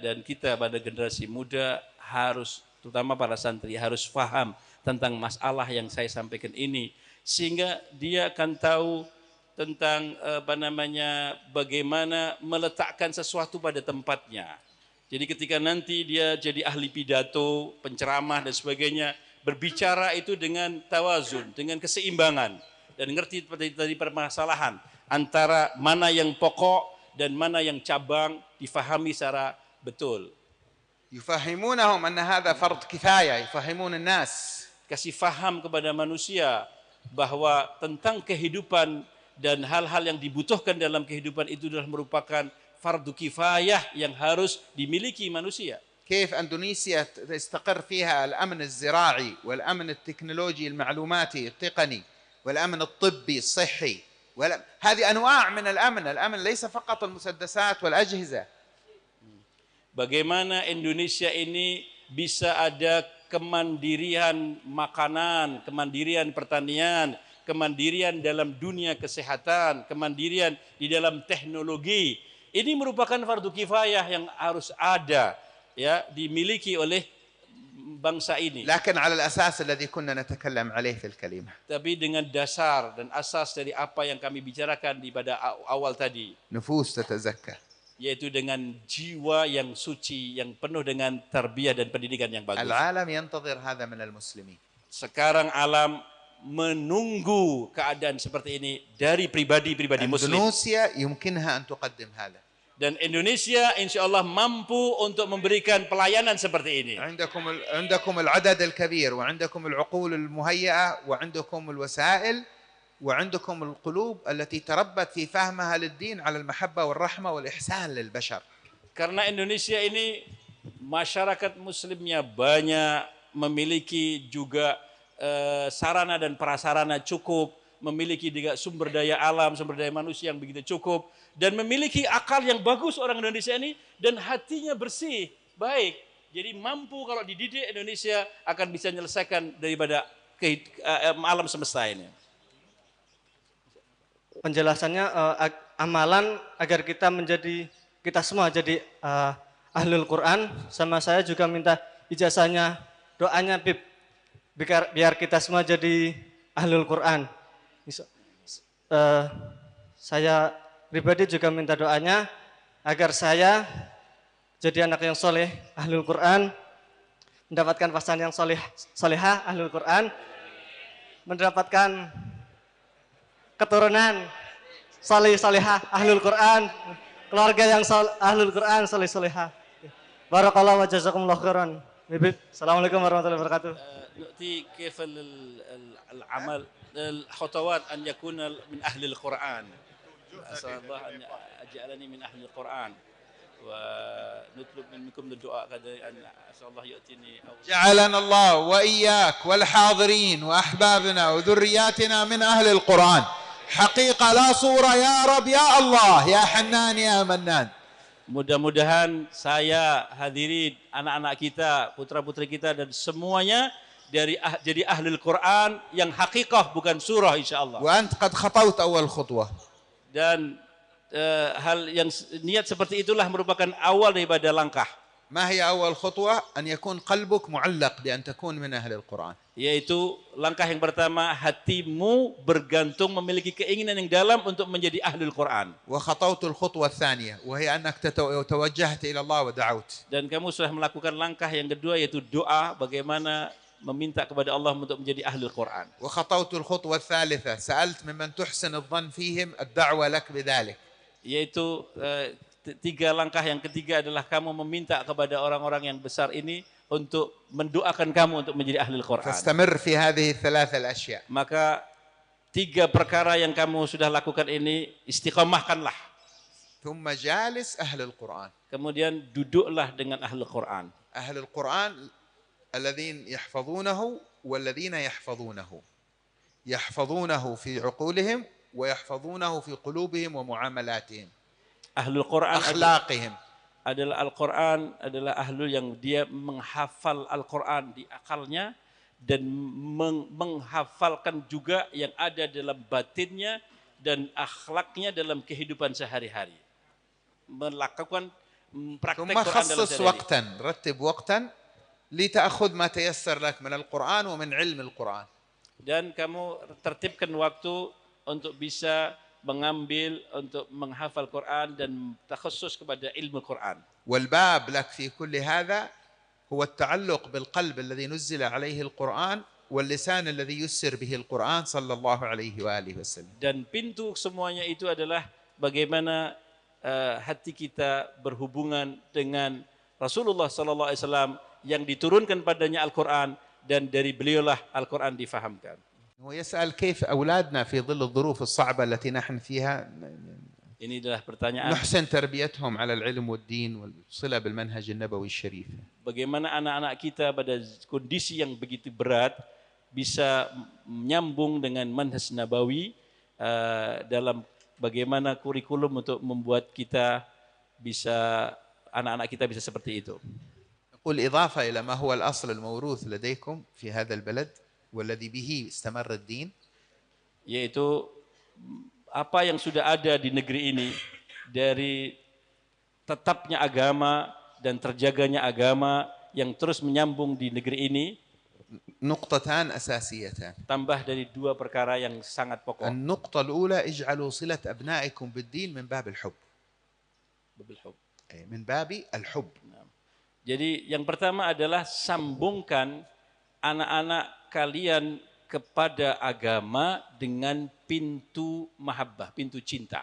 dan kita pada generasi muda harus, terutama para santri harus paham tentang masalah yang saya sampaikan ini, sehingga dia akan tahu tentang bagaimana meletakkan sesuatu pada tempatnya. Jadi ketika nanti dia jadi ahli pidato, penceramah dan sebagainya, berbicara itu dengan tawazun, dengan keseimbangan dan ngerti dari permasalahan antara mana yang pokok dan mana yang cabang, difahami secara betul. يفهمونهم أن هذا فرض كفاية يفهمون الناس. Kasih faham kepada manusia bahwa tentang kehidupan dan hal-hal yang dibutuhkan dalam kehidupan itu adalah merupakan fardu kifayah yang harus dimiliki manusia. كيف أندونيسيا تستقر فيها الأمن الزراعي والأمن التكنولوجي المعلوماتي التقني والأمن الطبي الصحي هذه أنواع من الأمن ليس فقط المسدسات والأجهزة. Bagaimana Indonesia ini bisa ada kemandirian makanan, kemandirian pertanian, kemandirian dalam dunia kesehatan, kemandirian di dalam teknologi. Ini merupakan fardu kifayah yang harus ada, dimiliki oleh bangsa ini. لكن على الأساس الذي كنا نتكلم عليه في الكلمة. Tapi dengan dasar dan asas dari apa yang kami bicarakan di pada awal tadi. نفوس تتزكى. yaitu dengan jiwa yang suci, yang penuh dengan tarbiyah dan pendidikan yang bagus. العالم ينتظر هذا من المسلمين. Sekarang alam menunggu keadaan seperti ini dari pribadi-pribadi muslim. إندونيسيا يمكنها أن تقدم هذا. Dan Indonesia insya Allah mampu untuk memberikan pelayanan seperti ini. عندكم العدد الكبير وعندكم العقول المهيئة وعندكم الوسائل وعندكم القلوب التي تربت في فهمها للدين على المحبة والرحمة والإحسان للبشر. Karena Indonesia ini masyarakat muslimnya banyak, memiliki juga sarana dan prasarana cukup, memiliki juga sumber daya alam, sumber daya manusia yang begitu cukup, dan memiliki akal yang bagus orang Indonesia ini, dan hatinya bersih, baik. Jadi mampu kalau dididik Indonesia akan bisa menyelesaikan daripada alam semesta ini. Penjelasannya amalan agar kita semua jadi ahlul Quran. Sama saya juga minta ijazahnya, doanya Bib, biar kita semua jadi ahlul Quran. Saya pribadi juga minta doanya agar saya jadi anak yang soleh, ahlul Quran, mendapatkan pasangan yang solehah, ahlul Quran, mendapatkan keturunan soleh solehah, ahlul Quran, keluarga yang ahlul Quran, soleh solehah. Barakallahu wa jazakumullahu khairan. Assalamualaikum warahmatullahi wabarakatuh. نؤتي كيف العمل الخطوات أن يكون من أهل القرآن. أسأل الله أن يجعلني من أهل القرآن ونطلب منكم الدعاء أن أسأل الله يأتيني. جعلنا الله وإياك والحاضرين وأحبابنا وذرياتنا من أهل القرآن حقيقة لا صورة يا رب يا الله يا حنان يا منان. Mudah-mudahan saya, hadirin, anak-anak kita, putra-putri kita, dan semuanya jadi ahlul Quran yang hakikah, bukan surah, insyaAllah. وأنت قد خطوت أول خطوة. Dan hal yang niat seperti itulah merupakan awal daripada langkah. ما هي أول خطوة؟ أن يكون قلبك معلق بأن تكون من أهل القرآن. Yaitu langkah yang pertama, hatimu bergantung, memiliki keinginan yang dalam untuk menjadi ahlul Quran. وخطوت الخطوة الثانية وهي أنك توجهت إلى الله ودعوت. Dan kamu sudah melakukan langkah yang kedua, yaitu doa, bagaimana meminta kepada Allah untuk menjadi ahlul Quran. وخطوت الخطوة الثالثة سألت ممن تحسن الظن فيهم الدعوة لك بذلك. Yaitu tiga langkah yang ketiga adalah kamu meminta kepada orang-orang yang besar ini untuk mendoakan kamu untuk menjadi ahlul Quran. فاستمر في هذه الثلاث الأشياء. Maka tiga perkara yang kamu sudah lakukan ini istiqamahkanlah. ثم جالس أهل القرآن. Kemudian duduklah dengan ahlul Quran. أهل القرآن الذين يحفظونه والذين يحفظونه في عقولهم ويحفظونه في قلوبهم ومعاملاتهم. Ahlul Quran أخلاقهم. adalah Al-Quran, adalah ahlul yang dia menghafal Al-Quran di akalnya dan menghafalkan juga yang ada dalam batinnya dan akhlaknya dalam kehidupan sehari-hari. Melakukan praktek ثم Quran dalam خصص sehari-hari. وقتا رتب وقتا لتأخذ ما تيسر لك من القرآن ومن علم القرآن. Dan kamu tertibkan waktu untuk bisa mengambil, untuk menghafal Quran dan takhusus kepada ilmu Quran. والباب لك في كل هذا هو التعلق بالقلب الذي نزل عليه القرآن واللسان الذي يسر به القرآن صلى الله عليه وآله وسلم. Dan pintu semuanya itu adalah bagaimana hati kita berhubungan dengan Rasulullah sallallahu alaihi wasallam yang diturunkan padanya Al-Quran, dan dari beliaulah Al-Quran difahamkan. هو يسأل كيف أولادنا في ظل الظروف الصعبة التي نحن فيها Ini adalah pertanyaan, نحسن تربيتهم على العلم والدين والصلة بالمنهج النبوي الشريف. bagaimana anak-anak kita pada kondisi yang begitu berat bisa menyambung dengan manhaj nabawi dalam bagaimana kurikulum untuk membuat kita bisa, anak-anak kita bisa seperti itu. نقول إضافة إلى ما هو الأصل الموروث لديكم في هذا البلد والذي به استمر الدين. Yaitu apa yang sudah ada di negeri ini, dari tetapnya agama dan terjaganya agama yang terus menyambung di negeri ini, نقطتان أساسيتان. tambah dari dua perkara yang sangat pokok. النقطة الأولى اجعلوا صلة أبنائكم بالدين من باب الحب. babil hub. من باب الحب. Jadi yang pertama adalah sambungkan anak-anak kalian kepada agama dengan pintu mahabbah, pintu cinta.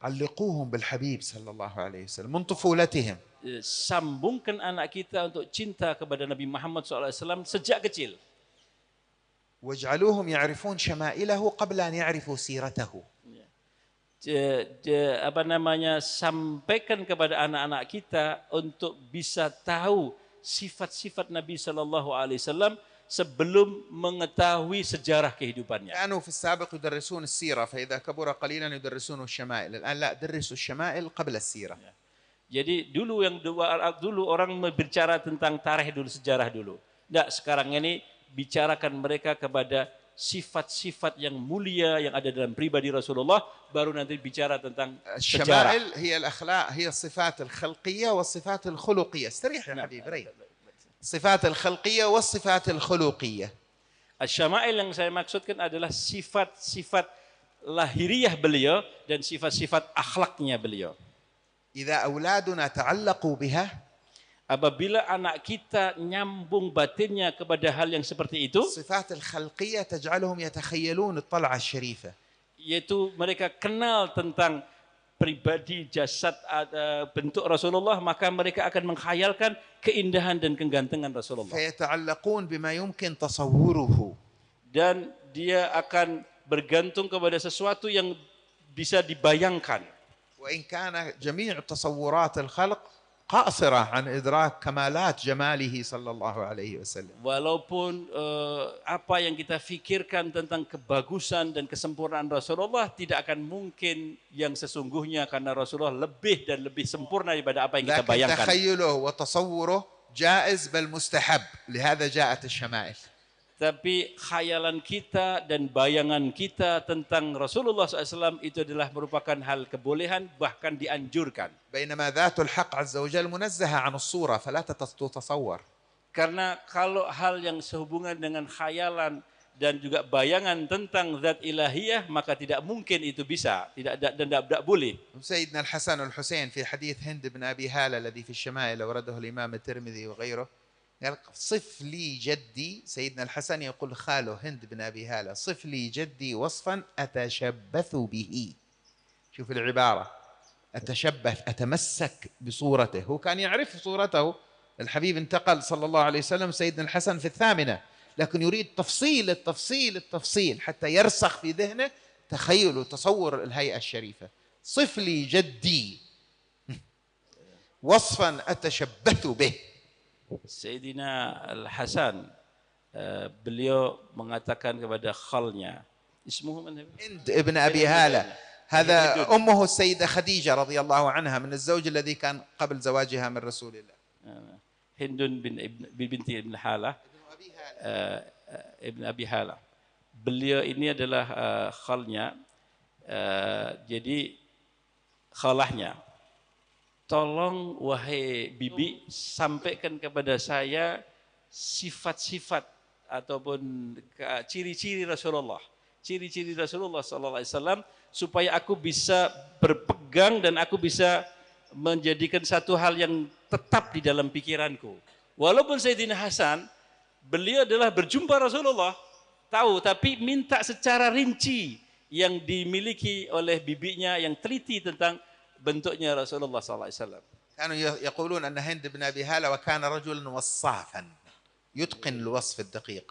علقوهم بالحبيب صلى الله عليه وسلم من طفولتهم. Sambungkan anak kita untuk cinta kepada Nabi Muhammad SAW sejak kecil. واجعلوهم يعرفون شمائله قبل أن يعرفوا سيرته. Sampaikan kepada anak-anak kita untuk bisa tahu sifat-sifat Nabi SAW sebelum mengetahui sejarah kehidupannya. كانوا في السابق يدرسون السيرة فإذا كبر قليلا يدرسون الشمائل. الآن لا، درسوا الشمائل قبل السيرة. Jadi dulu orang berbicara tentang tarikh dulu, sejarah dulu. Tidak, sekarang ini bicarakan mereka kepada sifat-sifat yang mulia yang ada dalam pribadi Rasulullah, baru nanti bicara tentang sejarah. الشمائل هي الأخلاق، هي الصفات الخلقية والصفات الخلقية. استريح يا حبيبي ري. الصفات الخلقية والصفات الخلقية. Asy-syama'il yang saya maksudkan adalah sifat-sifat lahiriah beliau dan sifat-sifat akhlaknya beliau. إذا أولادنا تعلقوا بها، apabila anak kita nyambung batinnya kepada hal yang seperti itu, الصفات الخلقية تجعلهم يتخيلون الطلعة الشريفة. yaitu mereka kenal tentang pribadi jasad bentuk Rasulullah, maka mereka akan menghayalkan keindahan dan kegantengan Rasulullah. فيتعلقون بما يمكن تصوره. Dan dia akan bergantung kepada sesuatu yang bisa dibayangkan. وإن كان جميع تصورات الخلق قاصرة عن إدراك كمالات جماله صلى الله عليه وسلم. Walaupun apa yang kita fikirkan tentang kebagusan dan kesempurnaan Rasulullah tidak akan mungkin yang sesungguhnya, karena Rasulullah lebih dan lebih sempurna daripada apa yang kita لكن bayangkan. تخيله وتصوره جائز بل مستحب، لهذا جاءت الشمائل. Tapi khayalan kita dan bayangan kita tentang Rasulullah SAW itu adalah merupakan hal kebolehan, bahkan dianjurkan. بينما ذات الحق عز وجل منزهة عن الصورة فلا تتصور. Karena kalau hal yang sehubungan dengan khayalan dan juga bayangan tentang zat ilahiyah, maka tidak mungkin itu bisa, tidak boleh. سيدنا الحسن والحسين في حديث هند بن أبي هالة الذي في الشمائل ورده الإمام الترمذي وغيره، قال صف لي جدي، سيدنا الحسن يقول خاله هند بن أبي هالة، صف لي جدي وصفا أتشبث به. شوف العبارة، أتشبث، أتمسك بصورته. هو كان يعرف صورته، الحبيب انتقل صلى الله عليه وسلم سيدنا الحسن في الثامنة، لكن يريد تفصيل التفصيل التفصيل حتى يرسخ في ذهنه تخيل وتصور الهيئة الشريفة. صف لي جدي وصفا أتشبث به. Sayyidina Al-Hasan, beliau mengatakan kepada khalnya, ismuhu man? هند ابن أبي هالة، هذا أمه السيدة خديجة رضي الله عنها من الزوج الذي كان قبل زواجها من رسول الله. Hindun binti Ibn Halah, Ibn Abi Halah. Beliau ini adalah khalnya, jadi khalahnya. Tolong wahai bibi, sampaikan kepada saya sifat-sifat ataupun ciri-ciri Rasulullah. Ciri-ciri Rasulullah SAW supaya aku bisa berpegang dan aku bisa menjadikan satu hal yang tetap di dalam pikiranku. Walaupun Sayyidina Hasan, beliau adalah berjumpa Rasulullah, tahu, tapi minta secara rinci yang dimiliki oleh bibinya yang teliti tentang bentuknya Rasulullah SAW. كانوا يقولون أن هند بن أبي هالة وكان رجلا وصافا يتقن الوصف الدقيق.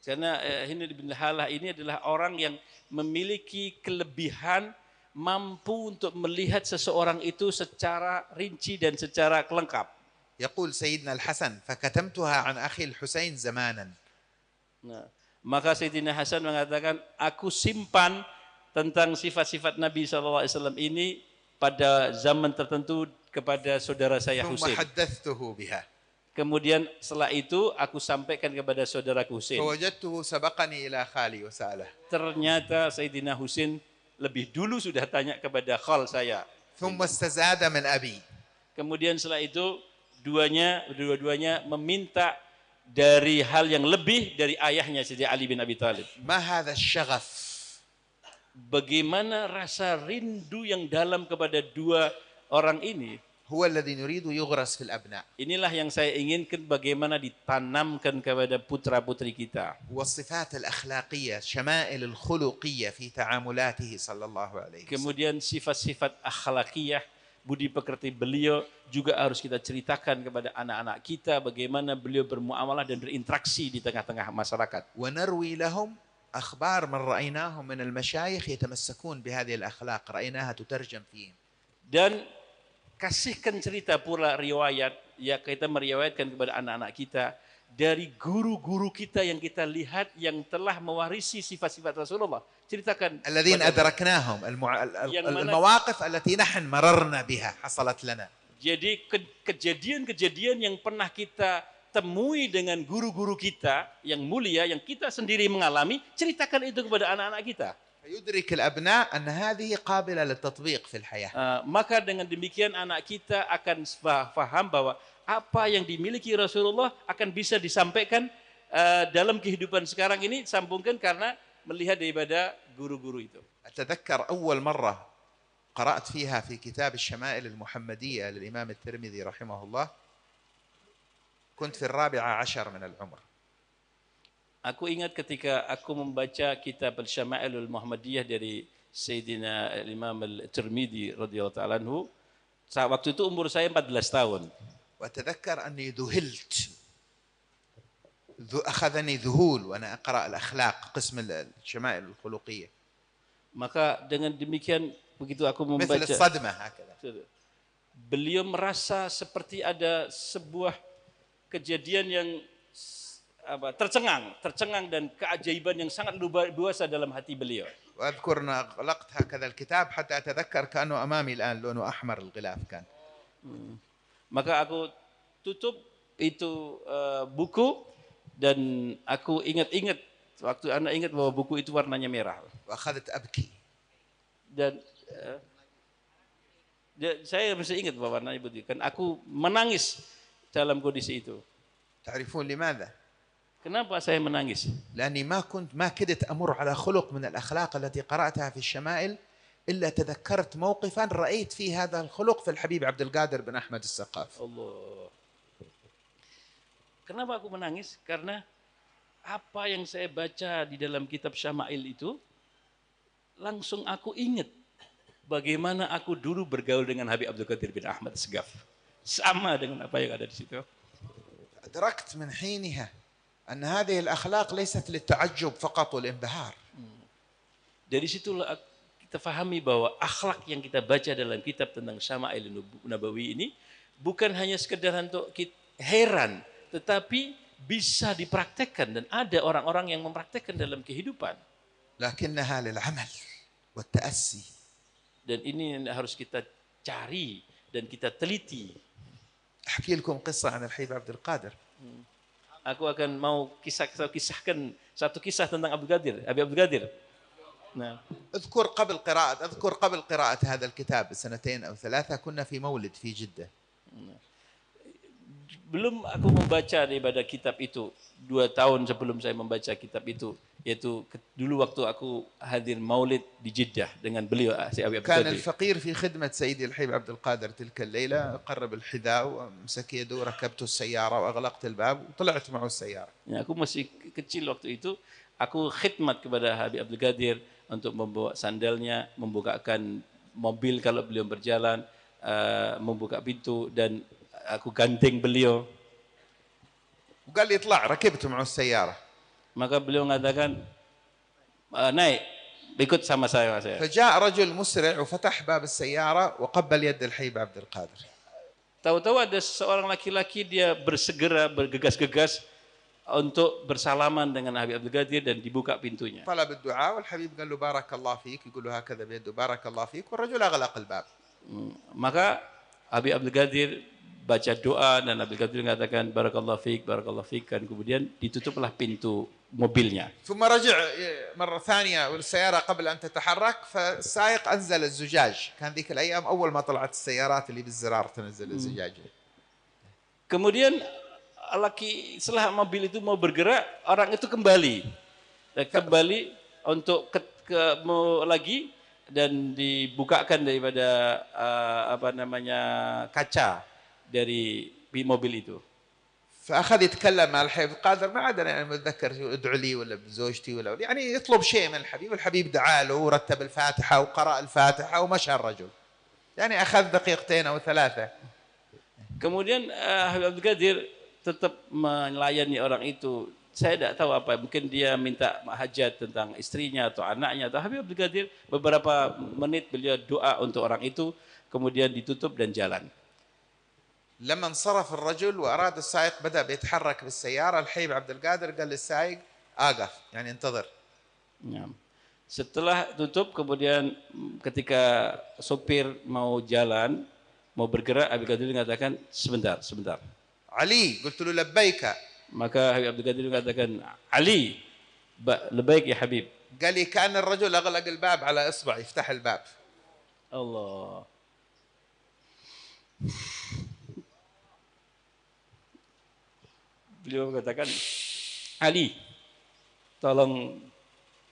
Karena Hind bin Halah ini adalah orang yang memiliki kelebihan mampu untuk melihat seseorang itu secara rinci dan secara lengkap. يقول سيدنا الحسن فكتمتها عن أخي الحسين زمانا. Nah, maka Sayyidina Hasan mengatakan, aku simpan tentang sifat-sifat Nabi SAW ini pada zaman tertentu kepada saudara saya ثم Husain. حدثته بها. Kemudian setelah itu aku sampaikan kepada saudaraku Husain. فوجدته سبقني إلى خالي وسأله. Ternyata Sayyidina Husain lebih dulu sudah tanya kepada khal saya. ثم استزاد من أبي. Kemudian setelah itu dua-duanya meminta dari hal yang lebih dari ayahnya Sayyidina Ali bin Abi Thalib. ما هذا الشغف؟ Bagaimana rasa rindu yang dalam kepada dua Orang ini, هو الذي نريد يغرس في الأبناء. inilah yang saya inginkan bagaimana ditanamkan kepada putra-putri kita. والصفات الأخلاقية شمائل الخلقية في تعاملاته صلى الله عليه وسلم. Kemudian sifat-sifat akhlakiyah, budi pekerti beliau juga harus kita ceritakan kepada anak-anak kita bagaimana beliau bermuamalah dan berinteraksi di tengah-tengah masyarakat. ونروي لهم أخبار من رأيناهم من المشايخ يتمسكون بهذه الأخلاق رأيناها تترجم فيهم. Dan kasihkan cerita pula riwayat, ya kita meriwayatkan kepada anak-anak kita dari guru-guru kita yang kita lihat yang telah mewarisi sifat-sifat Rasulullah. Ceritakan الذين أدركناهم المواقف التي نحن مررنا بها حصلت لنا. Jadi kejadian-kejadian yang pernah kita temui dengan guru-guru kita yang mulia, yang kita sendiri mengalami, ceritakan itu kepada anak-anak kita. يدرك الأبناء أن هذه قابلة للتطبيق في الحياة. Maka dengan demikian anak kita akan paham bahwa apa yang dimiliki Rasulullah akan bisa disampaikan dalam kehidupan sekarang ini, sambungkan karena melihat daripada guru-guru itu. أتذكر أول مرة قرأت فيها في كتاب الشمائل المحمدية للإمام الترمذي رحمه الله كنت في 14 من العمر. Aku ingat ketika aku membaca kitab Al-Syama'ilul Muhammadiyah dari Sayyidina Imam Al-Tirmidzi radhiyallahu ta'ala anhu, waktu itu umur saya 14 tahun. وأتذكر أني ذهلت أخذني ذهول وأنا أقرأ الأخلاق قسم الشمائل الخلقية. Maka dengan demikian begitu aku membaca, مثل الصدمة هكذا. beliau merasa seperti ada sebuah kejadian yang tercengang dan keajaiban yang sangat luar biasa dalam hati beliau. وأذكر أن أغلقت هكذا الكتاب حتى أتذكر كأنه أمامي الآن لونه أحمر الغلاف كان. Maka aku tutup itu buku dan aku ingat waktu anak ingat bahwa buku itu warnanya merah. وأخذت أبكي. Dan saya masih ingat bahwa warnanya begitu. Kan aku menangis dalam kondisi itu. تعرفون لماذا؟ Kenapa saya menangis? لأني ما كدت أمر على خلق من الأخلاق التي قرأتها في الشمائل إلا تذكرت موقفا رأيت فيه هذا الخلق في الحبيب عبد القادر بن أحمد السقاف. Allah. Kenapa aku menangis? Karena apa yang saya baca di dalam kitab Syama'il itu, langsung aku ingat bagaimana aku dulu bergaul dengan Habib Abdul Qadir bin Ahmad Segaf. Sama dengan apa yang ada di situ. أدركت من حينها أن هذه الأخلاق ليست للتعجب فقط والانبهار. Dari situlah kita fahami bahwa akhlak yang kita baca dalam kitab tentang Syama'il Nabawi ini bukan hanya sekedar untuk heran, tetapi bisa dipraktekkan dan ada orang-orang yang mempraktekkan dalam kehidupan. لكنها للعمل والتأسي. Dan ini yang harus kita cari dan kita teliti. أحكي لكم قصة عن الحبيب عبد القادر. Aku akan mau kisahkan satu kisah tentang Abdul Qadir, Habib Abdul Qadir. Nah, أذكر قبل قراءة هذا الكتاب بسنتين أو 3 كنا في مولد في جدة. belum aku membaca daripada kitab itu 2 tahun sebelum saya membaca kitab itu, yaitu dulu waktu aku hadir maulid di Jeddah dengan beliau si Habib كان Abdul Qadir. الفقير في خدمة سيدي الحبيب عبد القادر تلك الليلة قرب الحذاء ومسك يده وركبت السيارة وأغلقت الباب وطلعت معه السيارة. Ya, aku masih kecil waktu itu, aku khidmat kepada Habib Abdul Qadir untuk membawa sandalnya, membukakan mobil kalau beliau berjalan, membuka pintu dan aku gandeng beliau. وقال لي اطلع ركبت معه السيارة. Maka beliau mengatakan, naik, ikut sama saya. فجاء رجل مسرع وفتح باب السيارة وقبل يد الحبيب عبد القادر. Tahu-tahu ada seorang laki-laki, dia bersegera, bergegas-gegas untuk bersalaman dengan Habib Abdul Qadir dan dibuka pintunya. طلب الدعاء والحبيب قال له بارك الله فيك يقول له هكذا بيده بارك الله فيك والرجل أغلق الباب. Maka Habib Abdul Qadir baca doa dan Habib Abdul Qadir mengatakan barakallahu fiik dan kemudian ditutuplah pintu mobilnya. ثم رجع مرة ثانية والسيارة قبل أن تتحرك فالسائق أنزل الزجاج. كان ذيك الأيام أول ما طلعت السيارات اللي بالزرار تنزل الزجاج. Kemudian setelah mobil itu mau bergerak, orang itu kembali untuk mau lagi dan dibukakan daripada kaca dari mobil itu. فأخذ يتكلم مع الحبيب القادر ما عاد يعني متذكر ادعوا لي ولا بزوجتي ولا يعني يطلب شيء من الحبيب، والحبيب دعا له ورتب الفاتحة وقرأ الفاتحة ومشى الرجل، يعني أخذ دقيقتين أو ثلاثة. Kemudian Habib Abdul Qadir tetap melayani orang itu. Saya tidak tahu apa, mungkin dia minta hajat tentang istrinya atau anaknya, atau Habib Abdul Qadir beberapa menit beliau doa untuk orang itu, kemudian ditutup dan jalan. لما انصرف الرجل وأراد السائق بدأ بيتحرك بالسيارة، الحبيب عبد القادر قال للسائق أقف يعني انتظر. Ya. Setelah tutup, kemudian ketika sopir mau jalan, mau bergerak, Habib Qadir mengatakan sebentar. علي قلت له لبيك. Maka Habib Abdul Qadir mengatakan, Ali, lebaik ya Habib. قال لي كأن الرجل أغلق الباب على إصبع يفتح الباب. Allah. Beliau mengatakan, Ali, tolong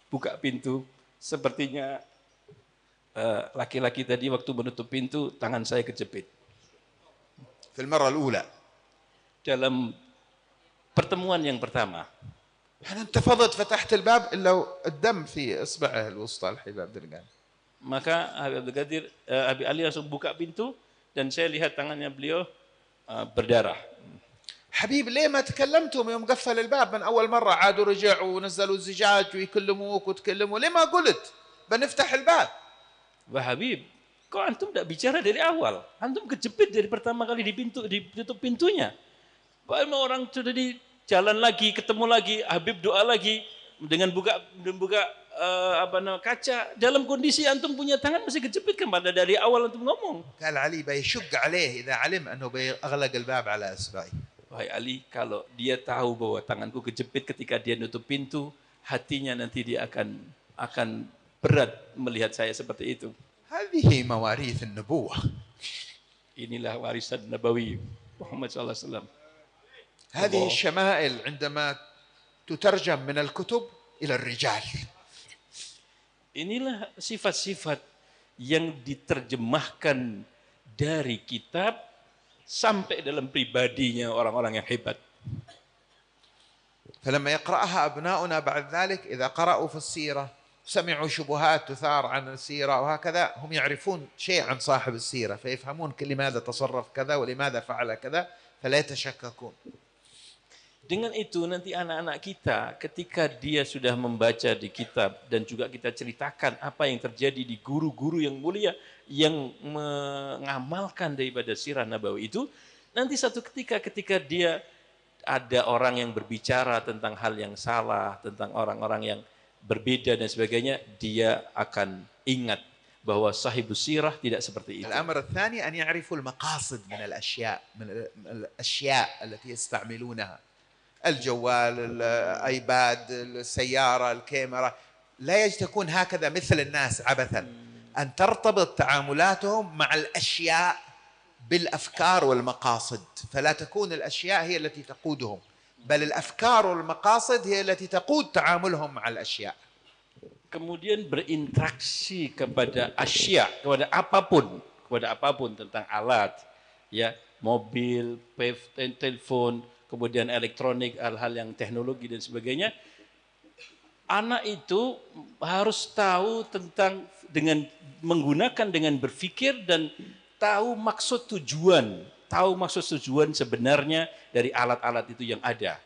buka pintu. Sepertinya laki-laki tadi waktu menutup pintu, tangan saya kejepit. في المرة الأولى. Dalam pertemuan yang pertama. أنا انتفضت فتحت الباب إلا الدم في إصبعه الوسطى الحبيب عبد القادر. Maka Habib Abdul Qadir, Habib Ali langsung buka pintu dan saya lihat tangannya beliau berdarah. حبيب ليه ما تكلمتم يوم قفل الباب من أول مرة؟ عادوا رجعوا ونزلوا الزجاج ويكلموك وتكلموا، ليه ما قلت بنفتح الباب؟ Wah Habib, kok antum tidak bicara dari awal? Antum kejepit dari pertama kali ditutup pintunya. Pak orang sudah di jalan lagi, ketemu lagi, Habib doa lagi dengan buka kaca. Dalam kondisi antum punya tangan masih kejepit kan pada dari awal antum ngomong. قال علي بيشق عليه إذا علم أنه بيغلق الباب على إصبعي. Wahai Ali, kalau dia tahu bahwa tanganku kejepit ketika dia nutup pintu, hatinya nanti dia akan berat melihat saya seperti itu. هذه مواريث النبوة. Inilah warisan Nabawi Muhammad SAW. هذه الشمائل عندما تترجم من الكتب إلى الرجال. Inilah sifat-sifat yang diterjemahkan dari kitab sampai dalam pribadinya orang-orang yang hebat. فلما يقرأها أبناؤنا بعد ذلك إذا قرأوا في السيرة سمعوا شبهات تثار عن السيرة وهكذا، هم يعرفون شيء عن صاحب السيرة فيفهمون لماذا تصرف كذا ولماذا فعل كذا فلا يتشككون. Dengan itu nanti anak-anak kita ketika dia sudah membaca di kitab dan juga kita ceritakan apa yang terjadi di guru-guru yang mulia yang mengamalkan daripada sirah Nabawi itu, nanti satu ketika dia ada orang yang berbicara tentang hal yang salah, tentang orang-orang yang berbeda dan sebagainya, dia akan ingat bahwa sahibus sirah tidak seperti itu. الأمر الثاني أن يعرفوا المقاصد من الأشياء التي يستعملونها، الجوال، الآيباد، السيارة، الكاميرا، لا يجب تكون هكذا مثل الناس عبثا، أن ترتبط تعاملاتهم مع الأشياء بالأفكار والمقاصد، فلا تكون الأشياء هي التي تقودهم، بل الأفكار والمقاصد هي التي تقود تعاملهم مع الأشياء. Kemudian berinteraksi kepada kepada apapun tentang alat, ya, mobil, telepon, kemudian elektronik, hal-hal yang teknologi dan sebagainya. Anak itu harus tahu tentang dengan berpikir dan tahu maksud tujuan sebenarnya dari alat-alat itu yang ada.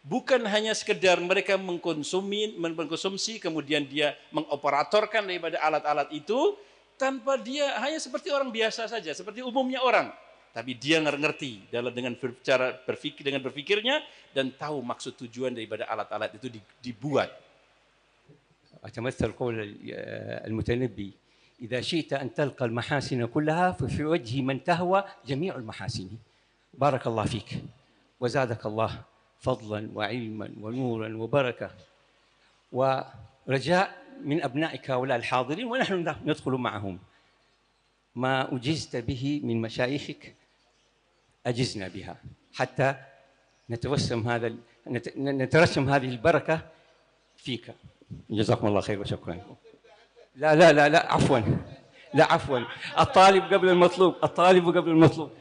Bukan hanya sekedar mereka mengkonsumsi kemudian dia mengoperatorkan daripada alat-alat itu tanpa dia hanya seperti orang biasa saja, seperti umumnya orang. Tapi dia ngerti dengan cara berpikir, dengan berpikirnya dan tahu maksud tujuan daripada alat-alat itu dibuat. أتمثل قول المتنبي إذا شئت أن تلقى المحاسن كلها ففي وجه من تهوى جميع المحاسن. بارك الله فيك وزادك الله فضلا وعلما ونورا وبركة ورجاء من أبنائك هؤلاء الحاضرين ونحن ندخل معهم. ما أجزت به من مشايخك أجزنا بها حتى نترسم هذه البركة فيك. جزاكم الله خير وشكرا. لا لا لا لا عفوا، لا عفوا، الطالب قبل المطلوب، الطالب قبل المطلوب.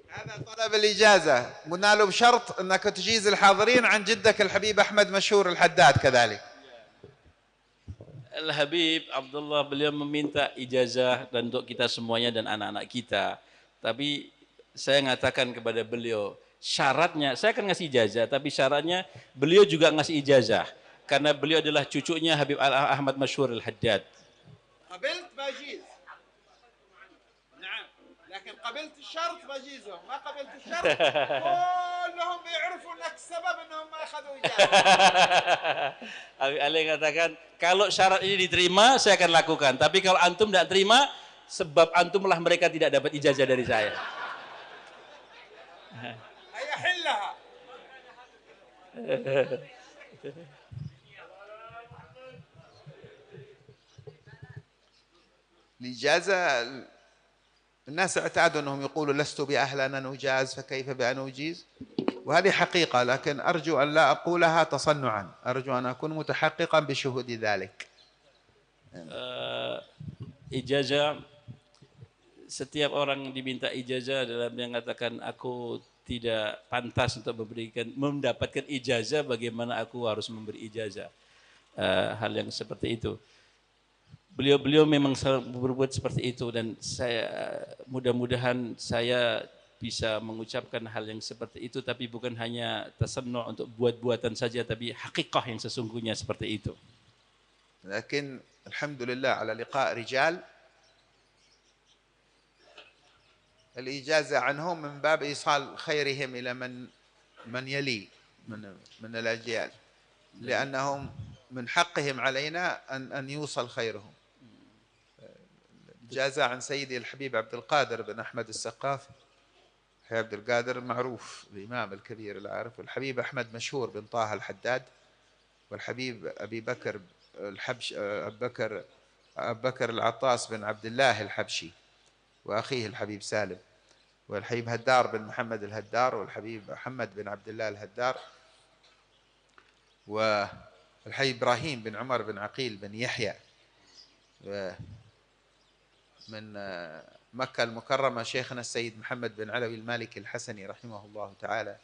هذا طلب الإجازة، قلنا له بشرط أنك تجيز الحاضرين عن جدك الحبيب أحمد مشهور الحداد كذلك. Al-Habib Abdullah beliau meminta ijazah dan untuk kita semuanya dan anak-anak kita. Tapi saya mengatakan kepada beliau, syaratnya saya akan ngasih ijazah, tapi syaratnya beliau juga ngasih ijazah karena beliau adalah cucunya Habib Ahmad Masyhur Al-Haddad. قبلت بجيز، نعم، لكن قبلت الشرط بجيزهم، ما قبلت الشرط كلهم بيعرفوا انك السبب انهم ما اخذوا اجازه. Habib Ali katakan, kalau syarat ini diterima saya akan lakukan, tapi kalau antum tidak terima, sebab antumlah mereka tidak dapat ijazah dari saya. هيا حلها. الإجازة الناس اعتادوا أنهم يقولوا لست بأهل أن أجاز فكيف بأن أجيز، وهذه حقيقة، لكن أرجو أن لا أقولها تصنعا، أرجو أن أكون متحققا بشهود ذلك. Ijazah, setiap orang diminta ijazah dalam yang mengatakan aku tidak pantas untuk mendapatkan ijazah, bagaimana aku harus memberi ijazah. Hal yang seperti itu. Beliau memang berbuat seperti itu dan saya mudah-mudahan saya bisa mengucapkan hal yang seperti itu, tapi bukan hanya tasannu' untuk buat-buatan saja, tapi hakikah yang sesungguhnya seperti itu. لكن الحمد لله على لقاء رجال الإجازة عنهم من باب إيصال خيرهم إلى من يلي من الأجيال، لأنهم من حقهم علينا أن يوصل خيرهم. إجازة عن سيدي الحبيب عبد القادر بن أحمد السقاف، عبد القادر معروف الإمام الكبير العارف، والحبيب أحمد مشهور بن طه الحداد، والحبيب أبي بكر أبو بكر العطاس بن عبد الله الحبشي وأخيه الحبيب سالم، والحبيب هدار بن محمد الهدار، والحبيب محمد بن عبد الله الهدار، والحبيب إبراهيم بن عمر بن عقيل بن يحيى. من مكة المكرمة شيخنا السيد محمد بن علوي المالكي الحسني رحمه الله تعالى.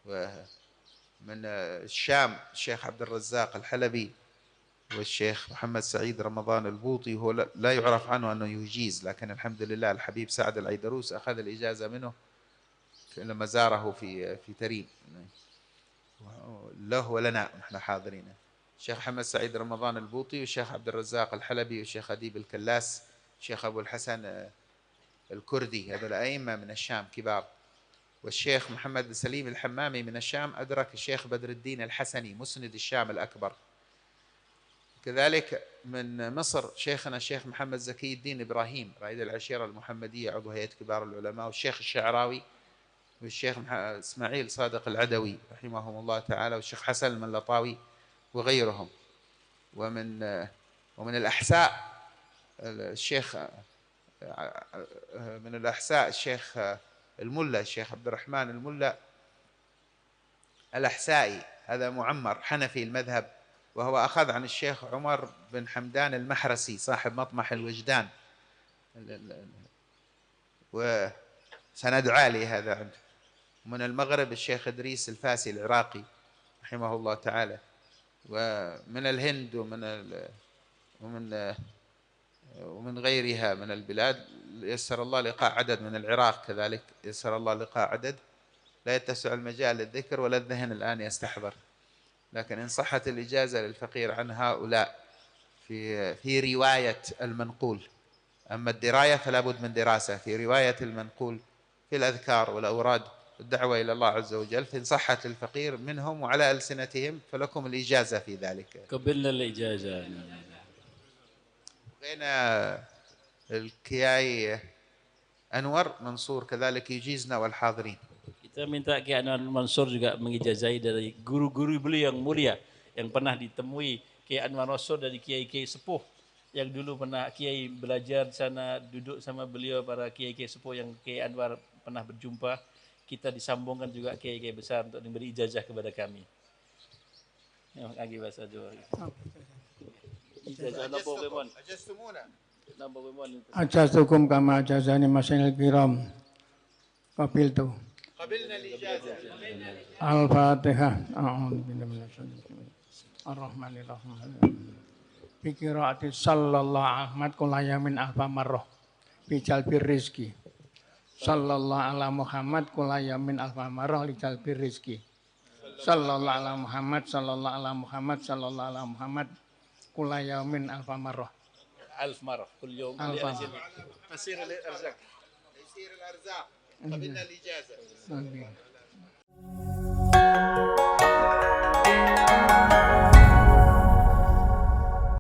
ومن الشام الشيخ عبد الرزاق الحلبي، والشيخ محمد سعيد رمضان البوطي، هو لا يعرف عنه أنه يجيز، لكن الحمد لله الحبيب سعد العيدروس أخذ الإجازة منه لما زاره في تريم، له ولنا نحن حاضرين. الشيخ محمد سعيد رمضان البوطي، والشيخ عبد الرزاق الحلبي، والشيخ أديب الكلاس، الشيخ أبو الحسن الكردي، هذول أئمة من الشام كبار. والشيخ محمد سليم الحمامي من الشام أدرك الشيخ بدر الدين الحسني مسند الشام الأكبر. كذلك من مصر شيخنا الشيخ محمد زكي الدين إبراهيم رائد العشيرة المحمدية عضو هيئة كبار العلماء، والشيخ الشعراوي، والشيخ إسماعيل صادق العدوي رحمهم الله تعالى، والشيخ حسن الملطاوي وغيرهم. ومن الأحساء الشيخ من الأحساء الشيخ الملا، الشيخ عبد الرحمن الملا الأحسائي، هذا معمر حنفي المذهب، وهو أخذ عن الشيخ عمر بن حمدان المحرسي صاحب مطمح الوجدان، وسند عالي هذا عنده. ومن المغرب الشيخ إدريس الفاسي العراقي رحمه الله تعالى. ومن الهند ومن غيرها من البلاد يسر الله لقاء عدد، من العراق كذلك يسر الله لقاء عدد، لا يتسع المجال للذكر ولا الذهن الآن يستحضر، لكن إن صحت الإجازة للفقير عن هؤلاء في رواية المنقول، أما الدراية فلا بد من دراسة، في رواية المنقول في الأذكار والأوراد الدعوة إلى الله عز وجل، فإن صحت للفقير منهم وعلى ألسنتهم فلكم الإجازة في ذلك. قبلنا الإجازة. بقينا الكياي أنور منصور كذلك يجيزنا والحاضرين. Kita minta Kiai Anwar Mansur juga mengijazahi dari guru-guru beliau yang mulia yang pernah ditemui Kiai Anwar Mansur dari kiai-kiai sepuh yang dulu pernah Kiai belajar di sana, duduk sama beliau, para kiai-kiai sepuh yang Kiai Anwar pernah berjumpa. Kita disambungkan juga kiai-kiai besar untuk memberi ijazah kepada kami. Yang lagi bahasa dua. Ijazah na Pokemon. Na Pokemon. Ajastukum kama ajazani masyayil kiram. Qabiltu. قبلنا الإجازة. Al-Fatihah. A'udzubillahi minasyaitonir Ar-Rahmanir-Rahim. Bi qiraati sallallahu Ahmad kulayamin alfa marrah. Bi jalbir rizki. Sallallahu ala Muhammad kulayamin alfa marrah li jalbir rizki. Sallallahu ala Muhammad sallallahu ala Muhammad sallallahu ala Muhammad kulayamin alfa marrah. ألف مرة كل يوم. تسير الأرزاق. تيسير الأرزاق. قبلنا الإجازة. Amin.